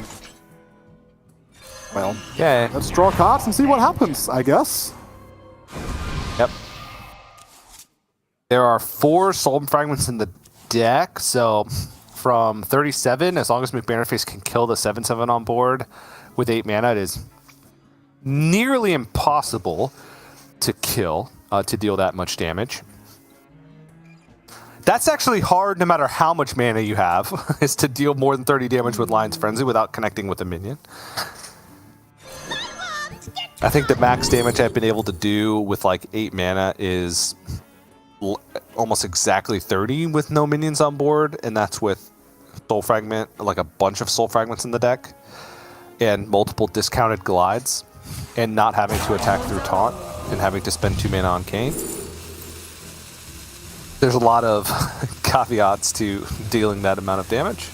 Yeah. let's draw cards and see what happens, I guess. Yep. There are 4 Soul Fragments in the deck, so from 37, as long as McBanterFace can kill the 7/7 on board with 8 mana, it is nearly impossible to kill, to deal that much damage. That's actually hard no matter how much mana you have, is to deal more than 30 damage with Lion's Frenzy without connecting with a minion. I think the max damage I've been able to do with like 8 mana is almost exactly 30 with no minions on board, and that's with Soul Fragment, like a bunch of Soul Fragments in the deck, and multiple discounted glides, and not having to attack through taunt, and having to spend 2 mana on Kayn. There's a lot of caveats to dealing that amount of damage.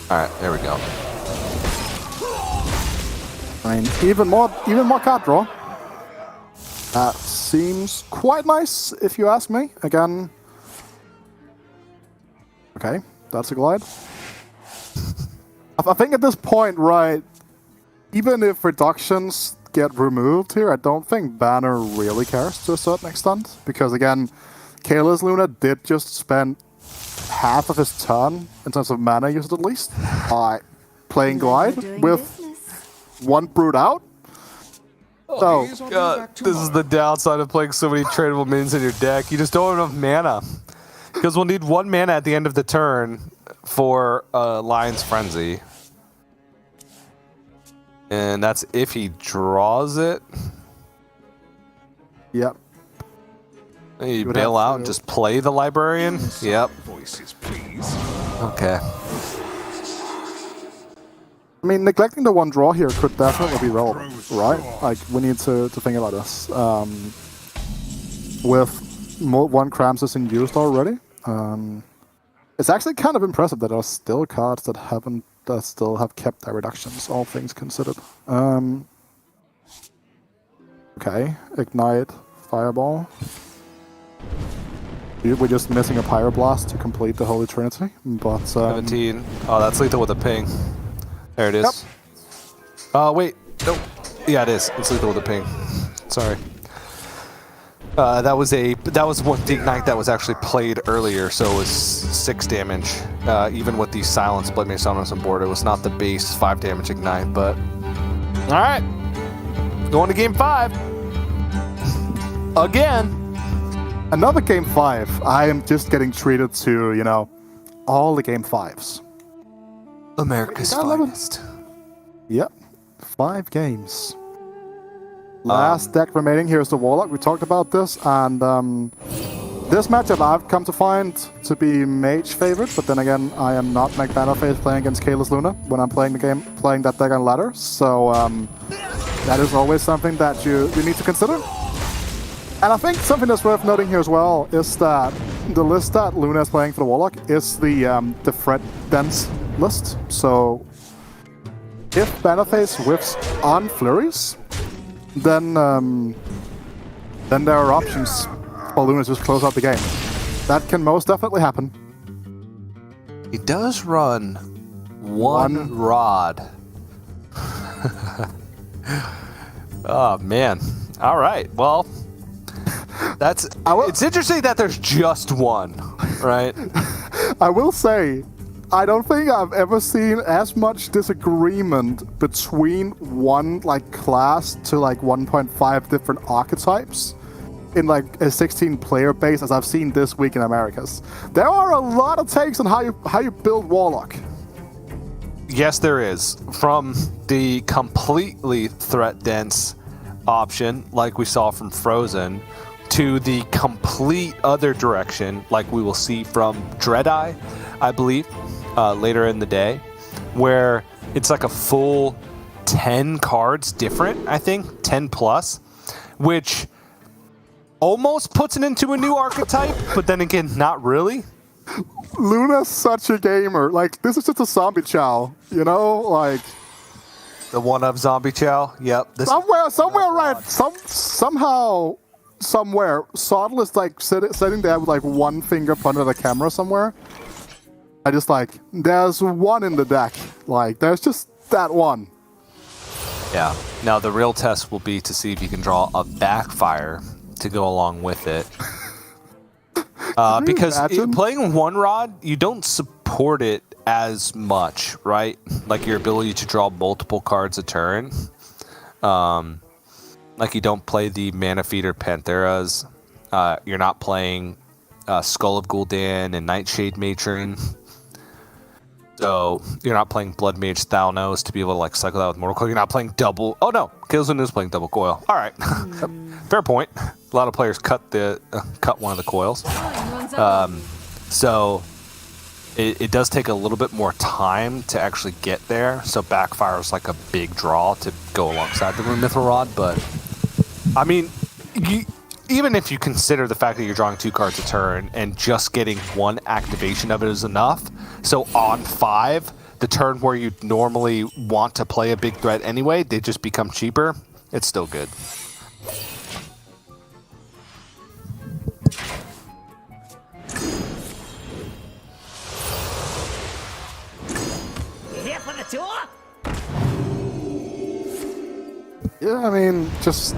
All right, there we go. I mean, even more card draw. That seems quite nice, if you ask me. Again, okay, that's a glide. I think at this point, right, even if reductions get removed here, I don't think Banner really cares to a certain extent. Because again, CaelesLuna did just spend half of his turn, in terms of mana used at least, playing glide with one Brood out. So, this is the downside of playing so many tradable minions in your deck. You just don't have enough mana. Because we'll need 1 mana at the end of the turn for Lion's Frenzy. And that's if he draws it. Yep. You bail out and just play the Librarian? Yep. Voices, please. Okay. I mean, neglecting the 1 draw here could definitely be relevant, right? Like, we need to think about this. With 1 Grandmasters in use already, it's actually kind of impressive that there are still cards that still have kept their reductions, all things considered. Okay, Ignite, Fireball. We're just missing a Pyroblast to complete the Holy Trinity, but... 17. Oh, that's lethal with a ping. There it is. Yep. Wait. Nope. Yeah, it is. It's lethal with a ping. Sorry. That was what the Ignite that was actually played earlier, so it was 6 damage. Even with the Silence Blood Mage Summoners on board, it was not the base 5 damage Ignite, but... Alright. Going to game 5. Again. Another game 5. I am just getting treated to, you know, all the game 5s. America's finest. Yep. 5 games. Last deck remaining, here's the Warlock. We talked about this, and this matchup I've come to find to be Mage favored, but then again, I am not McBanterFace playing against CaelesLuna when I'm playing that deck on ladder, so that is always something that you need to consider. And I think something that's worth noting here as well is that the list that Luna is playing for the Warlock is the threat dense list. So if Bannerface whiffs on flurries, then there are options for Luna to just close out the game. That can most definitely happen. He does run one rod. Oh man! All right. Well, it's interesting that there's just one, right? I will say, I don't think I've ever seen as much disagreement between one class to 1.5 different archetypes in a 16-player base as I've seen this week in Americas. There are a lot of takes on how you build Warlock. Yes, there is. From the completely threat dense option, like we saw from Frozen, to the complete other direction, like we will see from Dreadeye, I believe, later in the day, where it's like a full 10 cards different, I think, 10 plus, which almost puts it into a new archetype, but then again, not really. Luna's such a gamer. This is just a zombie chow, you know? The one-up zombie chow? Yep. Somewhere, right? Somehow, somewhere, Sottle is sitting there with one finger pointed at the camera somewhere. I just there's one in the deck. There's just that one. Yeah. Now the real test will be to see if you can draw a backfire to go along with it. Because playing one rod, you don't support it as much, right? Your ability to draw multiple cards a turn. You don't play the Mana Feeder Pantheras. You're not playing Skull of Gul'dan and Nightshade Matron. So you're not playing Blood Mage Thalnos to be able to like cycle that with Mortal Coil. You're not playing double. Oh no, CaelesLuna is playing double coil. All right, fair point. A lot of players cut one of the coils. So it does take a little bit more time to actually get there. So Backfire is like a big draw to go alongside the Rune Mithril Rod. But I mean, even if you consider the fact that you're drawing 2 cards a turn and just getting 1 activation of it is enough. So on 5, the turn where you normally want to play a big threat anyway, they just become cheaper. It's still good. Here for the tour? Yeah, I mean, just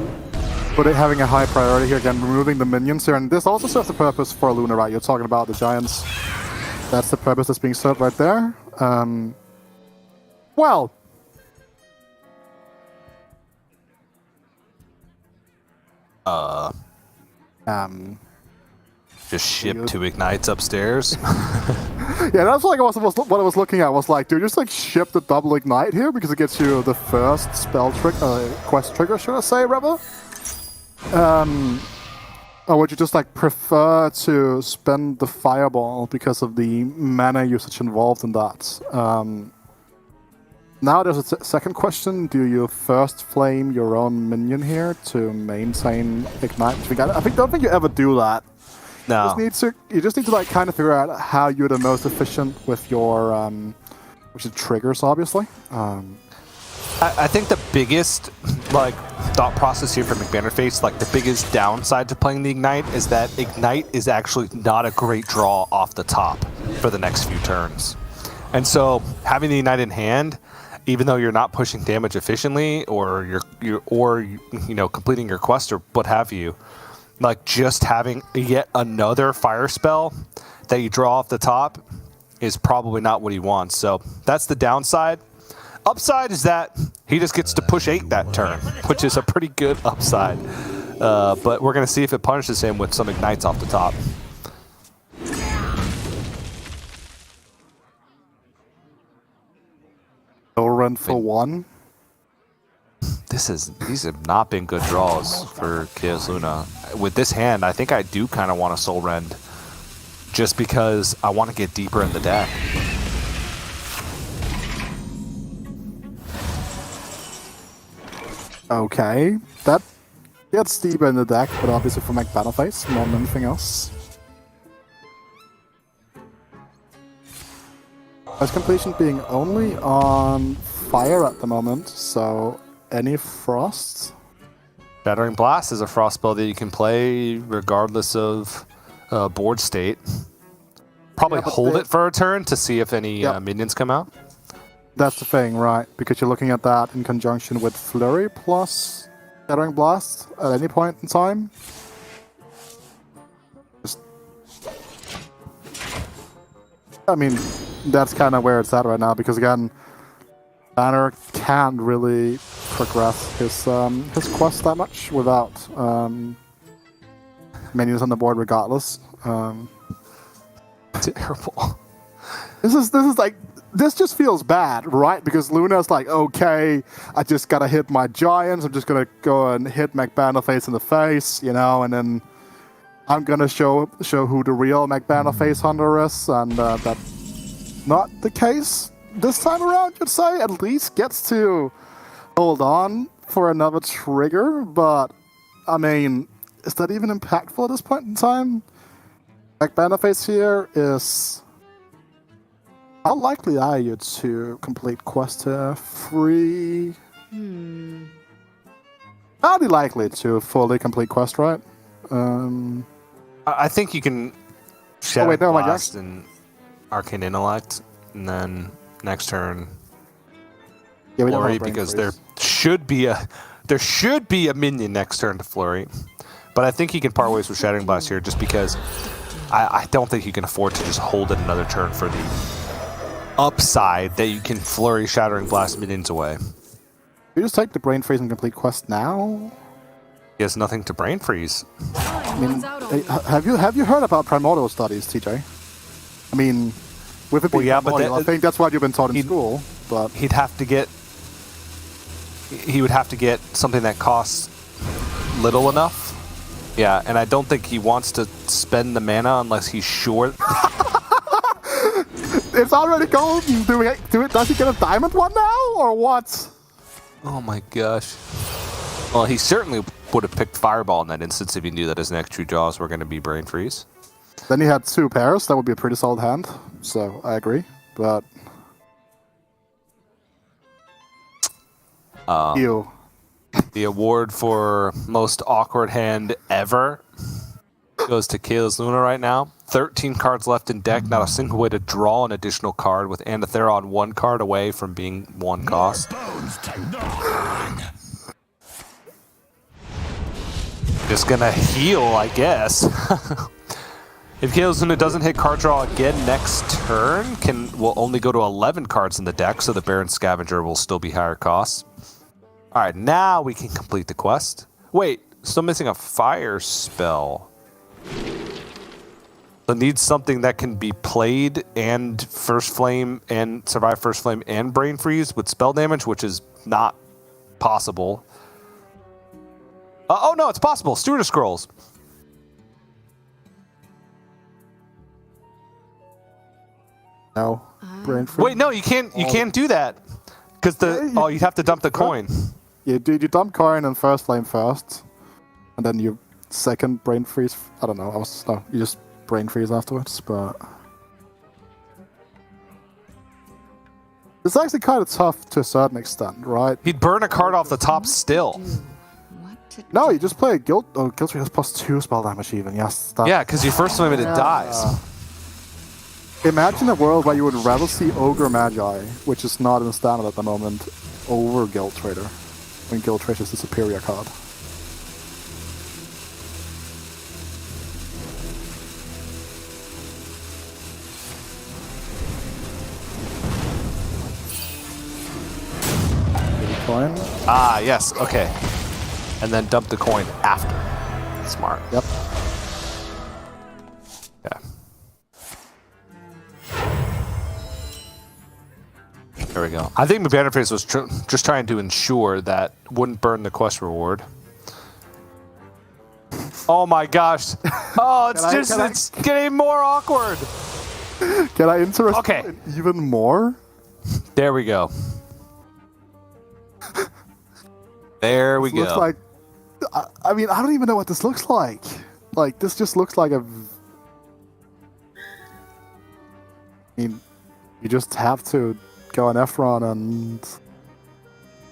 but it having a high priority here, again, removing the minions here, and this also serves the purpose for Luna, right? You're talking about the giants. That's the purpose that's being served right there. Well, Just ship 2 ignites upstairs. yeah, that's like what I was looking at. Was like, dude, just like ship the double ignite here because it gets you the first spell quest trigger, should I say, rather? Or would you just like prefer to spend the fireball because of the mana usage involved in that? Now there's a second question. Do you first flame your own minion here to maintain ignite? I don't think you ever do that. No. You just need to like kind of figure out how you're the most efficient with your which is triggers, obviously. I think the biggest like thought process here for McBanterFace, like the biggest downside to playing the Ignite is that Ignite is actually not a great draw off the top for the next few turns. And so having the Ignite in hand, even though you're not pushing damage efficiently or you're completing your quest or what have you, like just having yet another fire spell that you draw off the top is probably not what he wants. So that's the downside. Upside is that he just gets to push 8 that turn, which is a pretty good upside. But we're going to see if it punishes him with some ignites off the top. No run for 1. These have not been good draws for CaelesLuna. With this hand, I think I do kind of want to Soul Rend just because I want to get deeper in the deck. Okay, that gets deeper in the deck, but obviously for McBanterFace, more than anything else. Quest completion being only on fire at the moment, so any frost? Shattering Blast is a frost spell that you can play regardless of board state. Probably hold it for a turn to see if any minions come out. That's the thing, right? Because you're looking at that in conjunction with Flurry plus Shattering Blast at any point in time. I mean, that's kind of where it's at right now, because again, Banner can't really progress his quest that much without minions on the board regardless. Terrible. This just feels bad, right? Because Luna's like, okay, I just gotta hit my giants. I'm just gonna go and hit McBanterFace in the face, and then I'm gonna show who the real McBanterFace hunter is, and that's not the case this time around. You'd say at least gets to hold on for another trigger, but I mean, is that even impactful at this point in time? McBanterFace here is. How likely are you to complete quest 3? Highly likely to fully complete quest, right? I think you can Shadow Blast and Arcane Intellect, and then next turn Flurry, because there should be a minion next turn to Flurry. But I think he can part ways with Shattering Blast here, just because I don't think you can afford to just hold it another turn for the upside that you can Flurry Shattering Blast minions away. You just take the Brain Freeze and complete quest now? He has nothing to Brain Freeze. I mean, have you heard about primordial studies, TJ? I mean, With it being volume, I think that's what you've been taught in school. But he would have to get something that costs little enough. Yeah, and I don't think he wants to spend the mana unless he's sure. It's already golden. Does he get a diamond one now, or what? Oh my gosh. Well, he certainly would have picked Fireball in that instance if he knew that his next 2 draws were going to be Brain Freeze. Then he had 2 pairs. That would be a pretty solid hand. So I agree. But you. The award for most awkward hand ever goes to CaelesLuna right now. 13 cards left in deck, not a single way to draw an additional card, with Andatheron 1 card away from being 1 cost. Just gonna heal, I guess. If CaelesLuna doesn't hit card draw again next turn, will only go to 11 cards in the deck, so the Baron Scavenger will still be higher cost. Alright, now we can complete the quest. Wait, still missing a fire spell. So needs something that can be played and First Flame and survive First Flame and Brain Freeze with spell damage, which is not possible. Oh no, it's possible. Steward of Scrolls. No. Brain Freeze. Wait, no, you can't. You can't do that because you'd have to dump the coin. You dump coin and First Flame first, and then you second Brain Freeze. I don't know. You just Brain Freeze afterwards, but it's actually kind of tough to a certain extent, right? He'd burn a card off the top still. No, you just play a Guild. Oh, Guild Tree has +2 spell damage even. Yes. Yeah, because you first flame it, it dies. Imagine a world where you would rather see Ogre Magi, which is not in standard at the moment, over Guild Trader, when Guild Trader is the superior card. Coin. Ah, yes. Okay. And then dump the coin after. Smart. Yep. Yeah. There we go. I think McBanterFace was just trying to ensure that wouldn't burn the quest reward. Oh my gosh. Oh, it's getting more awkward. Can I interest Okay. you in even more? There we go. There we go. Looks like, I mean, I don't even know what this looks like. Like, this just looks like I mean, you just have to go on Efron and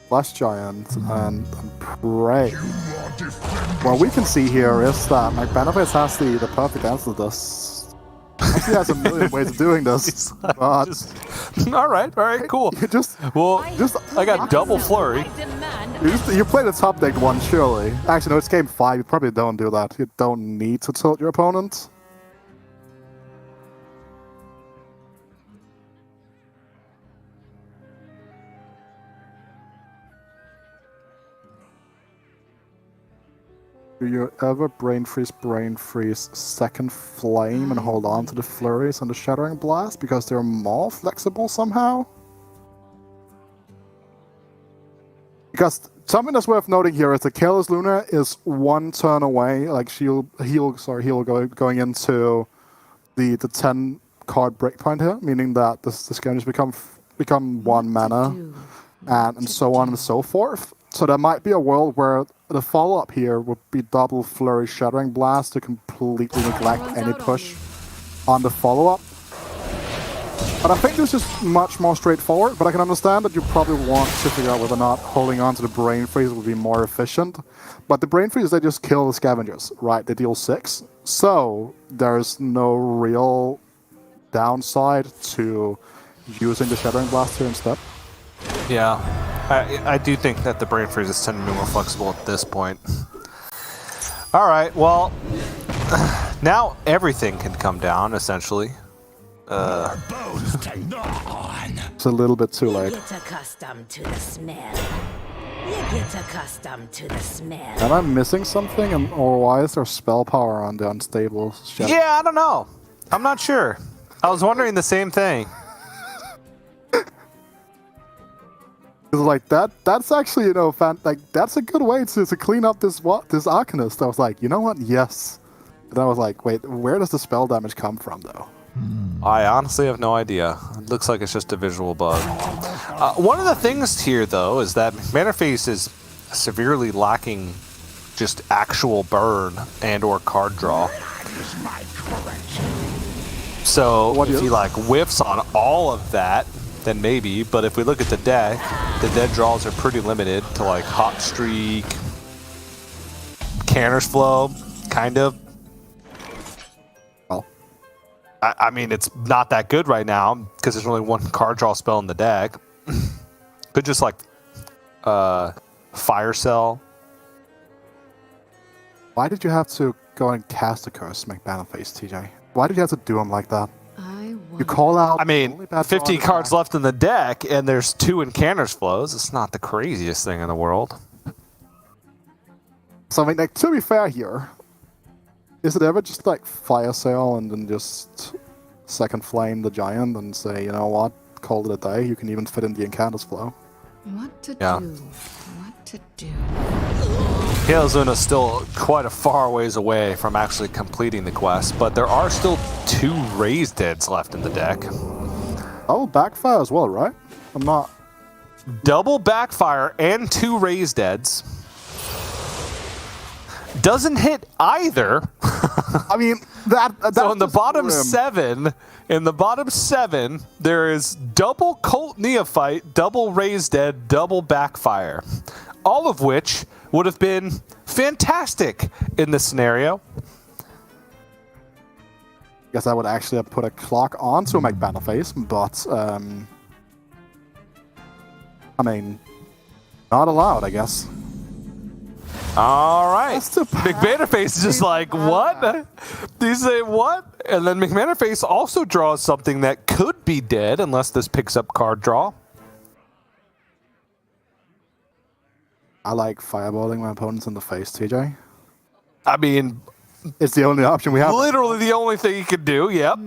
Flash Giant and pray. What we can see here is that McBanterFace has the perfect answer to this. Actually, has a million ways of doing this. But all right, cool. you just I got double flurry. you play the top deck one, surely. Actually, no, it's game 5. You probably don't do that. You don't need to tilt your opponent. Do you ever Brain Freeze, second Flame and hold on to the Flurries and the Shattering Blast because they're more flexible somehow? Because something that's worth noting here is that CaelesLuna is 1 turn away, like he'll going into the 10 card breakpoint here, meaning that this can just become 1 mana and so on and so forth. So there might be a world where the follow-up here would be double Flurry Shattering Blast to completely neglect any push on the follow-up. But I think this is much more straightforward, but I can understand that you probably want to figure out whether or not holding on to the Brain Freeze would be more efficient. But the Brain Freeze, they just kill the Scavengers, right? They deal 6. So there's no real downside to using the Shattering Blast here instead. Yeah. I do think that the Brain Freeze is tending to be more flexible at this point. All right, well, now everything can come down, essentially. It's a little bit too late. Get accustomed to the smell. You get accustomed to the smell. Am I missing something, or why is there spell power on the unstable? Yeah, I don't know. I'm not sure. I was wondering the same thing. It's like that's actually, you know, that's a good way to clean up this Arcanist. I was like, you know what? Yes. And I was like, wait, where does the spell damage come from though? I honestly have no idea. It looks like it's just a visual bug. One of the things here, though, is that McBanterFace is severely lacking just actual burn and or card draw. So if he like whiffs on all of that, then maybe. But if we look at the deck draws are pretty limited to like Hot Streak, Canner's Flow, kind of. I mean, it's not that good right now because there's only one card draw spell in the deck. Could just like Fire Cell. Why did you have to go and cast a curse, McBanterFace, TJ? Why did you have to do him like that? You call out. I mean, 50 cards left in the deck, and there's 2 Incanter's Flows. It's not the craziest thing in the world. So I mean, like, to be fair here, is it ever just like Fire Sale and then just second flame the giant and say, you know what, call it a day? You can even fit in the Incanter's Flow. What to do? What to do? CaelesLuna's still quite a far ways away from actually completing the quest, but there are still 2 Raised Deads left in the deck. Oh, backfire as well, right? I'm not. Double Backfire and 2 Raised Deads. Doesn't hit either. I mean, that's so in the bottom 7, there is double Cult Neophyte, double Raised Dead, double Backfire. All of which would have been fantastic in this scenario. Guess I would actually have put a clock onto McBanterFace, but I mean, not allowed, I guess. All right. McBanterFace is just like, what? Do you say what? And then McBanterFace also draws something that could be dead unless this picks up card draw. I like fireballing my opponents in the face, TJ. I mean, it's the only option we have. Literally the only thing you can do, yep.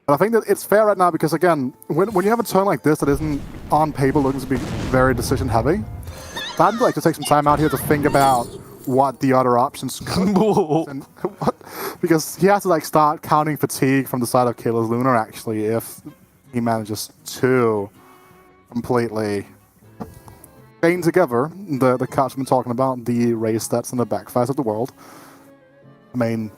But I think that it's fair right now because, again, when you have a turn like this that isn't on paper looking to be very decision heavy, I'd like to take some time out here to think about what the other options could be. And because he has to like start counting fatigue from the side of CaelesLuna actually if he manages to completely chain together the cards we've been talking about, the raised stats and the backfires of the world. I mean,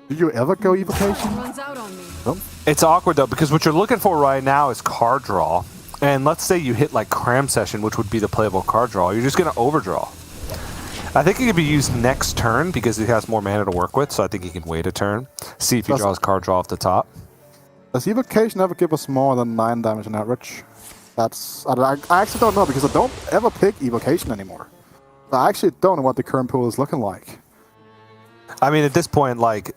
did you ever go evocation? Runs out on me. Nope. It's awkward though because what you're looking for right now is card draw. And let's say you hit like Cram Session, which would be the playable card draw. You're just going to overdraw. I think it could be used next turn because he has more mana to work with, so I think he can wait a turn. See if he draws card draw off the top. Does evocation ever give us more than 9 damage on average? I actually don't know because I don't ever pick evocation anymore. I actually don't know what the current pool is looking like. I mean, at this point, like,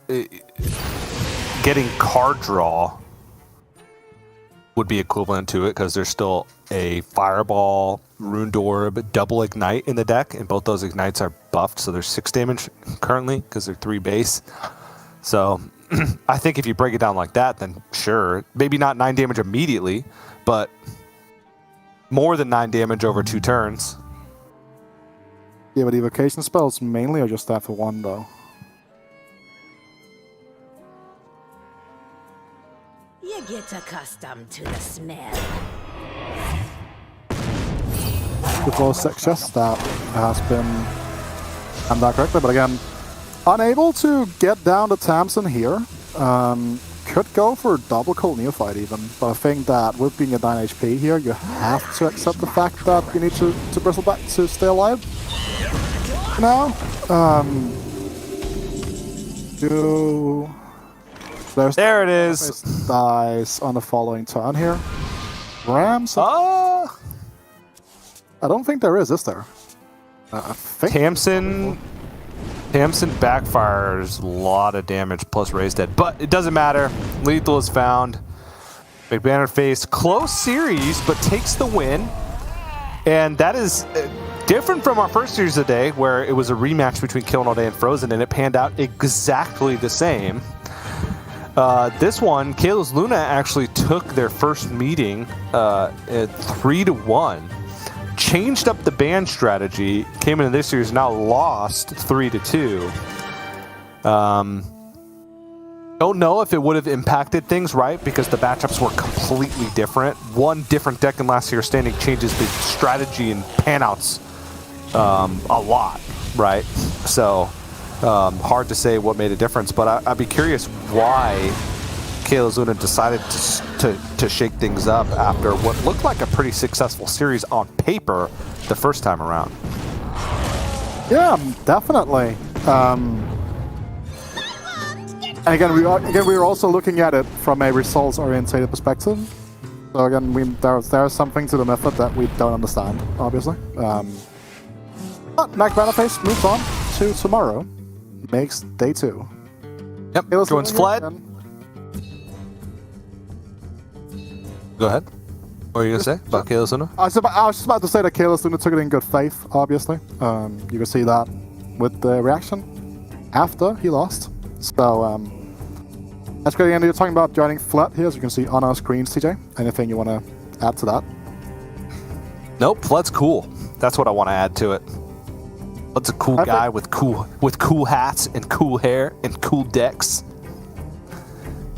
getting card draw would be equivalent to it because there's still a Fireball, Runed Orb, double Ignite in the deck, and both those Ignites are buffed, so there's 6 damage currently because they're 3 base. So I think if you break it down like that, then sure. Maybe not 9 damage immediately, but more than 9 damage over 2 turns. Yeah, but evocation spells mainly are just that for 1 though. You get accustomed to the smell. Before success that has been done that correctly, but again, unable to get down to Tamsin here. Could go for double Cold Neophyte even, but I think that with being at 9 HP here, you have to accept the fact that you need to bristle back to stay alive. Now, there it is. Dies on the following turn here. Rams. I don't think there is there? I think Tamsin backfires a lot of damage plus raised dead, but it doesn't matter. Lethal is found. McBanterFace, close series, but takes the win. And that is Different from our first series of the day, where it was a rematch between Killing All Day and Frozen, and it panned out exactly the same. This one, CaelesLuna actually took their first meeting at 3-1, changed up the ban strategy, came into this series, now lost 3-2. Don't know if it would have impacted things, right? Because the matchups were completely different. One different deck in last year's standing changes the strategy and panouts a lot, right? So hard to say what made a difference, but I'd be curious why CaelesLuna decided to shake things up after what looked like a pretty successful series on paper the first time around. Yeah, definitely. And again, we were also looking at it from a results-oriented perspective. So again, there's something to the method that we don't understand, obviously. But McBanterFace moves on to tomorrow. Makes day 2. Yep, joins Fled. Go ahead. What were you going to say about CaelesLuna? I was just about to say that CaelesLuna took it in good faith, obviously. You can see that with the reaction after he lost. So, that's great. And you're talking about joining Flat here, as you can see on our screens, TJ. Anything you want to add to that? Nope, Fled's cool. That's what I want to add to it. Fled's a cool guy with cool hats and cool hair and cool decks.